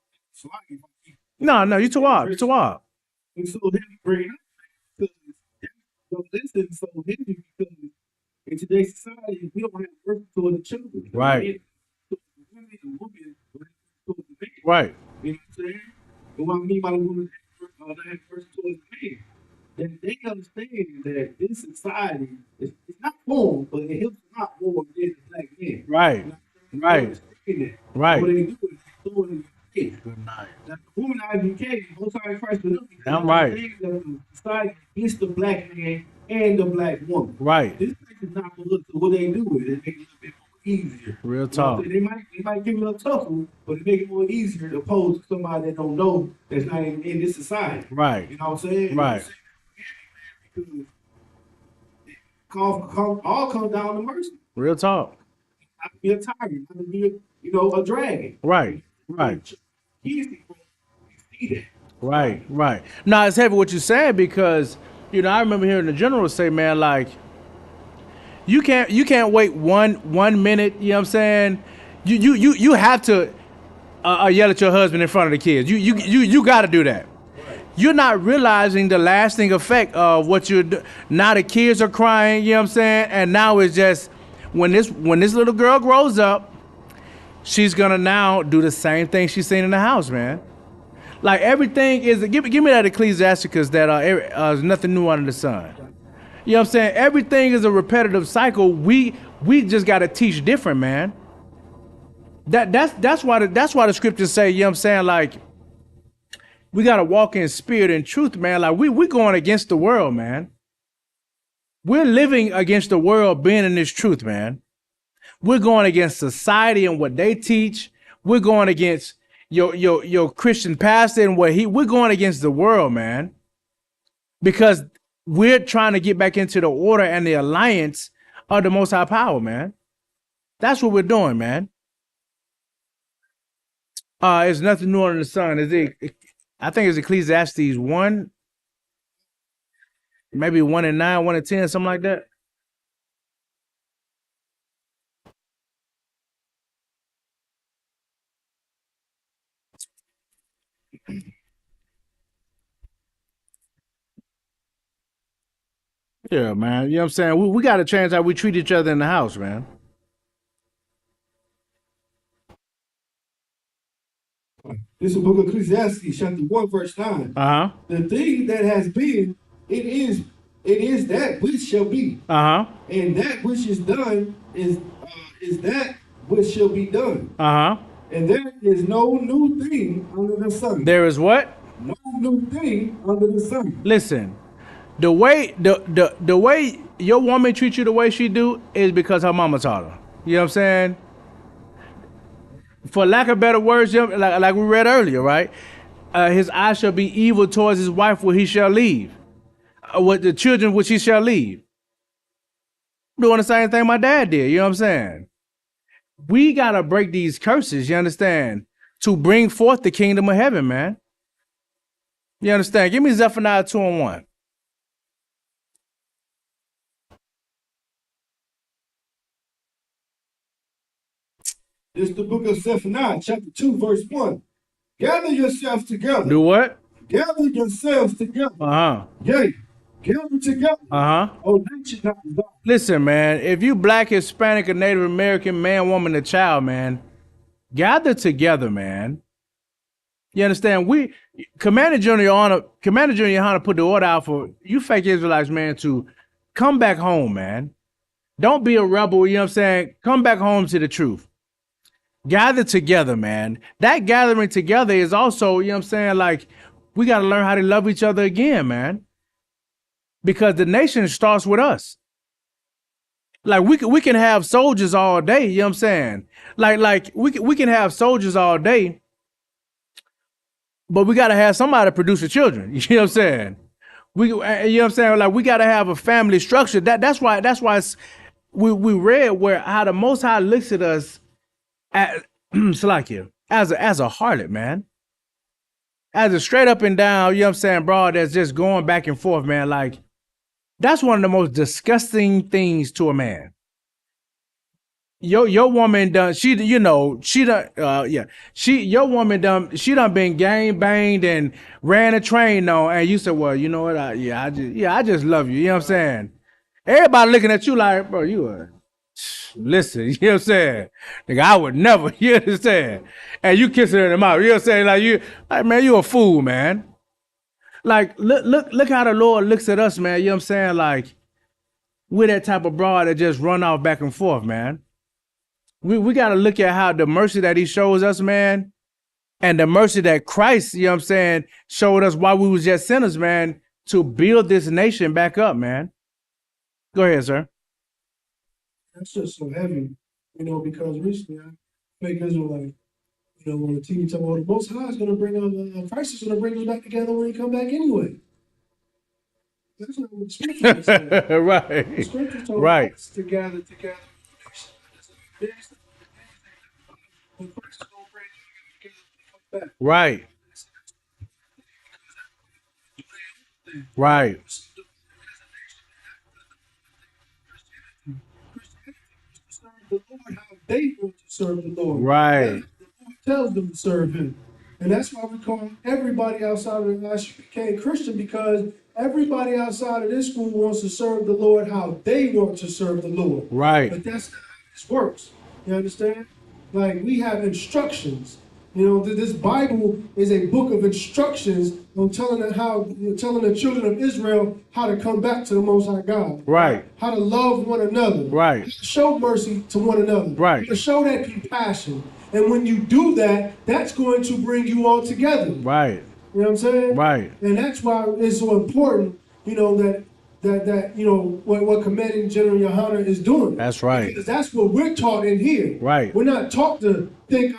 No, you too wild. It's so heavy right now because this is so heavy because in today's society we don't have birth toward the children. Right. Right. You know what I'm saying? And what I mean by the woman that have birth towards the man, that they understand that this society is not born, but it helps a lot more than black men. Right. Right. Right. What they do is they throw it in the kid. Good night. Now, the woman ISUPK, most high Christ for them. I'm right. The society against the black man and the black woman. Right. This is not for look to what they do with it. It makes it a little bit more easier. Real talk. They might give it a tough one, but it makes it more easier to oppose to somebody that don't know that's not even in this society. Right. You know what I'm saying? Right. Because all comes down to mercy. Real talk. Not to be a tyrant, not to be a dragon. Right. Right. See that. Right. Now it's heavy what you said because I remember hearing the general say, man, like you can't wait one minute. You know what I'm saying? You have to yell at your husband in front of the kids. You got to do that. You're not realizing the lasting effect of what you're doing. Now the kids are crying. You know what I'm saying? And now it's just when this little girl grows up, she's gonna now do the same thing she's seen in the house, man. Like everything is give me that Ecclesiasticus that there's nothing new under the sun. You know what I'm saying? Everything is a repetitive cycle. We just gotta teach different, man. That's why the scriptures say, you know what I'm saying, like, we gotta walk in spirit and truth, man. Like we going against the world, man. We're living against the world being in this truth, man. We're going against society and what they teach. We're going against your Christian pastor and we're going against the world, man. Because we're trying to get back into the order and the alliance of the Most High Power, man. That's what we're doing, man. It's nothing new under the sun. I think it's Ecclesiastes 1, maybe 1:9, 1:10, something like that. Yeah, man. You know what I'm saying? We got to change how we treat each other in the house, man. This is the book of Ecclesiastes, chapter 1, verse 9. Uh-huh. The thing that has been, it is that which shall be. Uh-huh. And that which is done is that which shall be done. Uh-huh. And there is no new thing under the sun. There is what? No new thing under the sun. Listen, the way your woman treats you the way she do is because her mama taught her. You know what I'm saying? For lack of better words, like we read earlier, right? His eyes shall be evil towards his wife where he shall leave. With the children which he shall leave. Doing the same thing my dad did, you know what I'm saying? We gotta break these curses, you understand? To bring forth the kingdom of heaven, man. You understand? Give me Zephaniah 2:1. This is the book of Zephaniah, chapter 2, verse 1. Gather yourselves together. Do what? Gather yourselves together. Uh-huh. Yea, gather together. Uh-huh. Oh, nature not God. Listen, man, if you Black, Hispanic, or Native American, man, woman, or child, man, gather together, man. You understand? Commander Junior Hunter put the order out for you fake Israelites, man, to come back home, man. Don't be a rebel, you know what I'm saying? Come back home to the truth. Gather together, man. That gathering together is also, you know what I'm saying, like, we got to learn how to love each other again, man. Because the nation starts with us. Like, we can have soldiers all day, you know what I'm saying? Like we can have soldiers all day, but we got to have somebody produce the children. You know what I'm saying? You know what I'm saying? Like, we got to have a family structure. That's why we read where how the Most High looks at us as a harlot, man. As a straight up and down, you know what I'm saying, bro, that's just going back and forth, man. Like, that's one of the most disgusting things to a man. Your woman done, your woman done, she done been gang banged and ran a train on, and you said, well, you know what, I just love you, you know what I'm saying? Everybody looking at you like, bro, listen, you know what I'm saying? Nigga, I would never, you understand? And you kissing her in the mouth, you know what I'm saying? Like, man, you a fool, man. Like, look how the Lord looks at us, man, you know what I'm saying? Like, we're that type of broad that just run off back and forth, man. We got to look at how the mercy that he shows us, man, and the mercy that Christ, you know what I'm saying, showed us while we was just sinners, man, to build this nation back up, man. Go ahead, sir. That's just so heavy, because recently I make Israelite, on the TV talking about the Most High is going to bring us, Christ is going to bring us back together when he come back anyway. That's not what the scripture said. Right. The scripture told us to gather together. When Christ is going to bring us together when he comes back. Right. Right. The Lord, how they want to serve the Lord. Right. The Lord tells them to serve him. And that's why we call everybody outside of the ISUPK Christian, because everybody outside of this school wants to serve the Lord how they want to serve the Lord. Right. But that's not how this works. You understand? Like, we have instructions. This Bible is a book of instructions on telling the children of Israel how to come back to the Most High God. Right. How to love one another. Right. How to show mercy to one another. Right. How to show that compassion. And when you do that, that's going to bring you all together. Right. You know what I'm saying? Right. And that's why it's so important, you know, that you know what Commanding General Yohana is doing. That's right. Because that's what we're taught in here. Right. We're not taught to think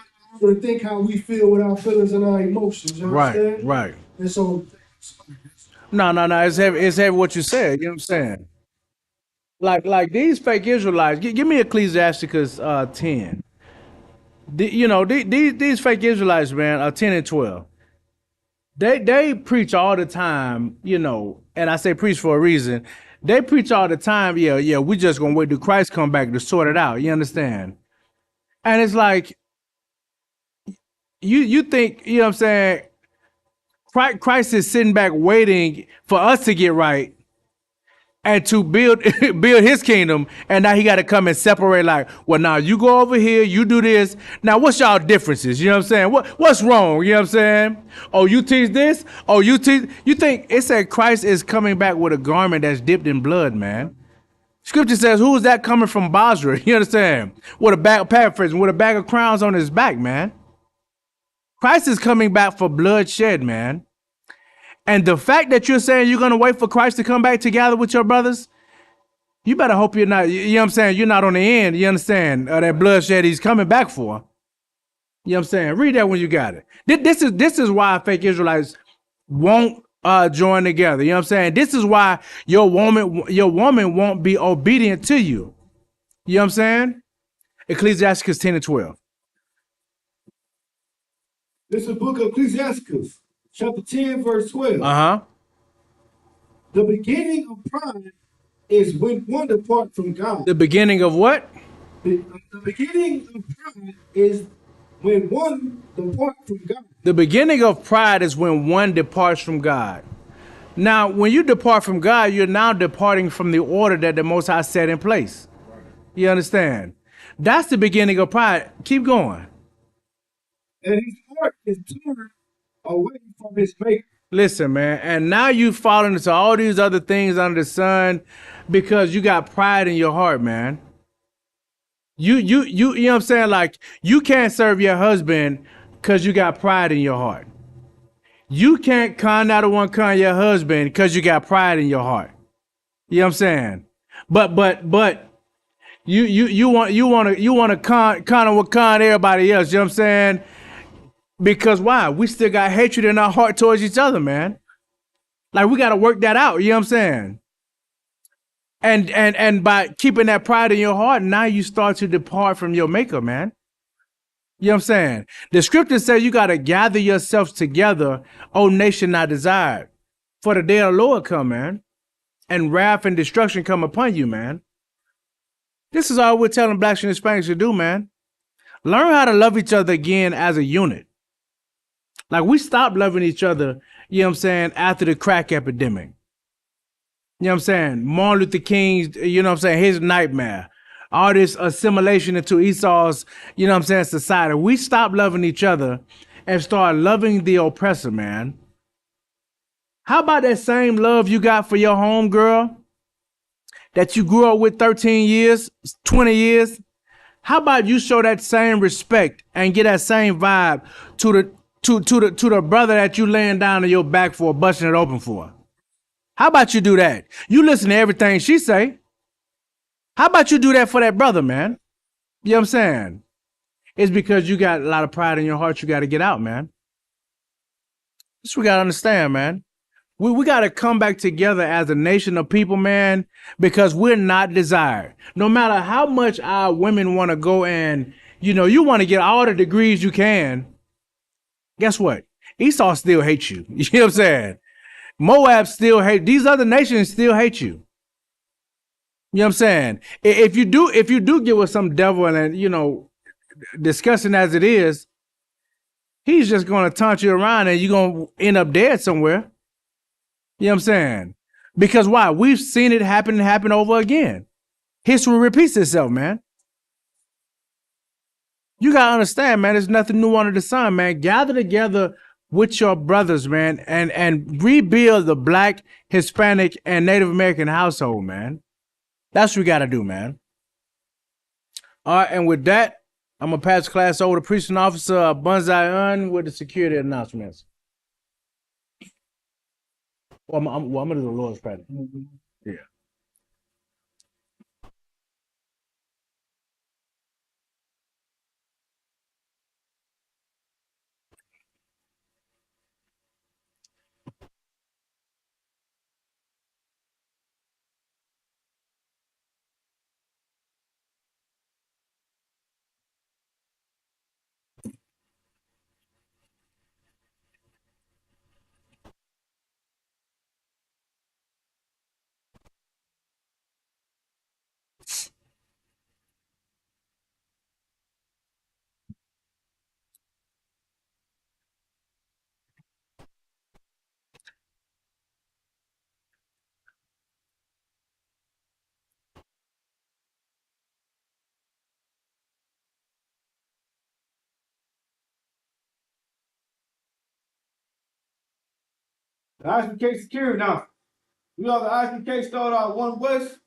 how we feel with our feelings and our emotions. You understand? Right. And so. No. It's heavy what you said. You know what I'm saying? Like these fake Israelites. Give me Ecclesiasticus 10. These fake Israelites, man, 10 and 12. They preach all the time, you know, and I say preach for a reason. They preach all the time, yeah, we just gonna wait till Christ come back to sort it out. You understand? And it's like you think, you know what I'm saying, Christ is sitting back waiting for us to get right and to build his kingdom, and now he got to come and separate, like, well, now you go over here, you do this. Now, what's y'all differences? You know what I'm saying? What's wrong? You know what I'm saying? Oh, you teach this? Oh, you think it said Christ is coming back with a garment that's dipped in blood, man. Scripture says, who is that coming from Basra? You understand? With a bag, paraphrasing, with a bag of crowns on his back, man. Christ is coming back for bloodshed, man. And the fact that you're saying you're going to wait for Christ to come back together with your brothers, you better hope you're not, you know what I'm saying, you're not on the end, you understand, of that bloodshed he's coming back for. You know what I'm saying? Read that when you got it. This is why fake Israelites won't join together. You know what I'm saying? This is why your woman won't be obedient to you. You know what I'm saying? Ecclesiasticus 10 and 12. This is the book of Ecclesiasticus, chapter 10, verse 12. Uh-huh. The beginning of pride is when one depart from God. The beginning of what? The beginning of pride is when one depart from God. The beginning of pride is when one departs from God. Now, when you depart from God, you're now departing from the order that the Most High set in place. You understand? That's the beginning of pride. Keep going. And his heart is turned away from his maker. Listen, man, and now you've fallen into all these other things under the sun because you got pride in your heart, man. You know what I'm saying? Like, you can't serve your husband because you got pride in your heart. You can't con out of one con your husband because you got pride in your heart. You know what I'm saying? But you want to con everybody else. You know what I'm saying? Because why? We still got hatred in our heart towards each other, man. Like, we got to work that out. You know what I'm saying? And by keeping that pride in your heart, now you start to depart from your maker, man. You know what I'm saying? The scripture says you got to gather yourselves together, O nation not desired, for the day of the Lord come, man, and wrath and destruction come upon you, man. This is all we're telling blacks and Hispanics to do, man. Learn how to love each other again as a unit. Like, we stopped loving each other, you know what I'm saying, after the crack epidemic. You know what I'm saying? Martin Luther King's, you know what I'm saying, his nightmare. All this assimilation into Esau's, you know what I'm saying, society. We stopped loving each other and started loving the oppressor, man. How about that same love you got for your homegirl that you grew up with 13 years, 20 years? How about you show that same respect and get that same vibe to the brother that you laying down on your back for, busting it open for? How about you do that? You listen to everything she say. How about you do that for that brother, man? You know what I'm saying? It's because you got a lot of pride in your heart you got to get out, man. This we got to understand, man. We got to come back together as a nation of people, man, because we're not desired. No matter how much our women want to go and, you know, you want to get all the degrees you can, guess what? Esau still hates you. You know what I'm saying? Moab still hate, these other nations still hate you. You know what I'm saying? If you do get with some devil and, you know, disgusting as it is, he's just going to taunt you around and you're going to end up dead somewhere. You know what I'm saying? Because why? We've seen it happen and happen over again. History repeats itself, man. You got to understand, man, there's nothing new under the sun, man. Gather together with your brothers, man, and rebuild the Black, Hispanic, and Native American household, man. That's what we got to do, man. All right, and with that, I'm gonna pass the class over to Precinct Officer Bunzai with the security announcements. Well, I'm gonna do the Lord's Prayer. Yeah. The ISUPK security now. We are the ISUPK started out 1 West,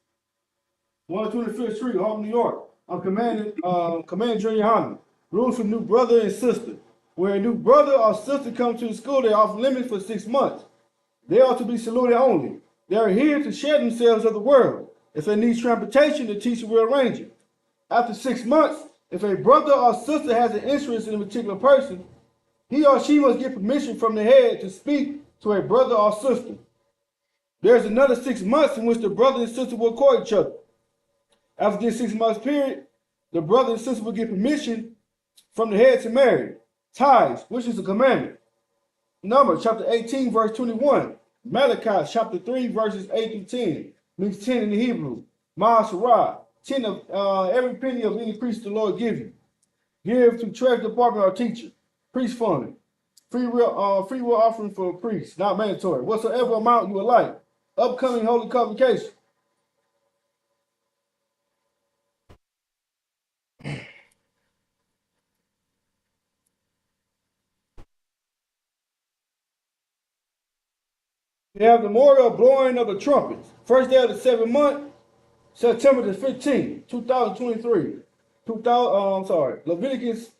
125th Street, Harlem, New York. I'm Commander Junior Honda. Rules for new brother and sister. Where a new brother or sister comes to the school, they are off limits for 6 months. They are to be saluted only. They are here to share themselves of the world. If they need transportation, the teacher will arrange it. After 6 months, if a brother or sister has an interest in a particular person, he or she must get permission from the head to speak to a brother or sister. There's another 6 months in which the brother and sister will court each other. After this 6 months period, the brother and sister will get permission from the head to marry. Tithes, which is a commandment. Numbers chapter 18, verse 21. Malachi chapter 3, verses 8 through 10. Means 10 in the Hebrew. Ma'asirah, 10 of every penny of any priest the Lord give you. Give to treasury department or teacher. Priest fund. Free will offering for priests, not mandatory. Whatsoever amount you would like. Upcoming holy convocation. We have the memorial blowing of the trumpets. First day of the 7th month, September the 15th, 2023. Leviticus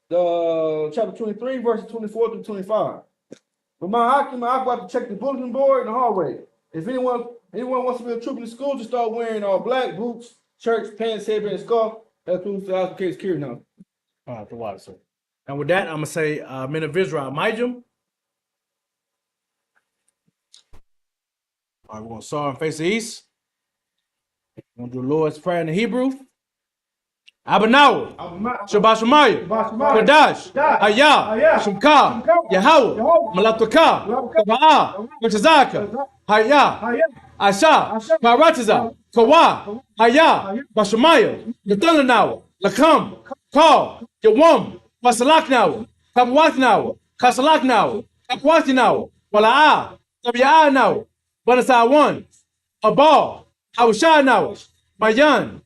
chapter 23, verses 24 through 25. But I'm about to check the bulletin board in the hallway. If anyone wants to be a troop in the school, just start wearing all black boots, shirts, pants, headband, and scarf. That includes the ISUPK security now. All right, the water, sir. And with that, I'm gonna say, men of Israel, Mijam. All right, we're gonna start and face the east. We're gonna do the Lord's Prayer in the Hebrew. Abanawa, Shabbat Shemayim, Kadash, Hayah, Shemka, Yahweh, Malatuka, Kaba'ah, Mutazaka, Hayah, Asha, Paratiza, Kawa, Hayah, Bashamayim, Lathananawa, Lakam, Kal, Yawam, Masalaknawa, Kabawatnawa, Kasalaknawa, Kabawatinawa, Wala'ah, Tabia'anawa, Banasawan, Abal, Hawashanawa, Mayan,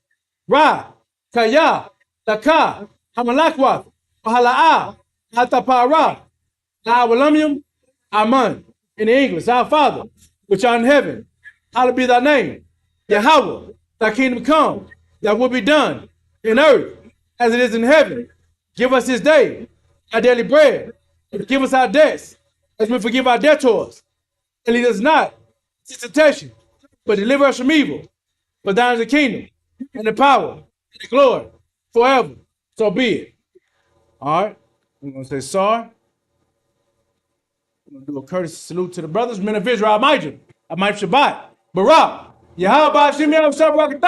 Ra, Kaya, Laka, Hamalakwath, Mahala'a, Hatapara, Na'awalamium, Aman. In English, our Father, which art in heaven, hallowed be thy name. Yahweh, thy kingdom come, thy will be done in earth as it is in heaven. Give us this day our daily bread, and forgive us our debts, as we forgive our debtors. And lead us not into temptation, but deliver us from evil. For thine is the kingdom, and the power, and the glory, forever. So be it. All right, we're going to say sorry. We're going to do a courtesy salute to the brothers, men of Israel, Amijam, Shabbat, Barak, Yahweh, Hashem, Shabbat,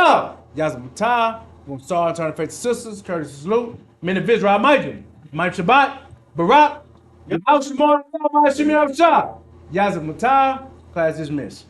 Yazmatah. We're going to start turn to face the sisters, courtesy salute, men of Israel, Amijam, Shabbat, Barak, Yahweh, Hashem, Yazmatah. Class dismissed.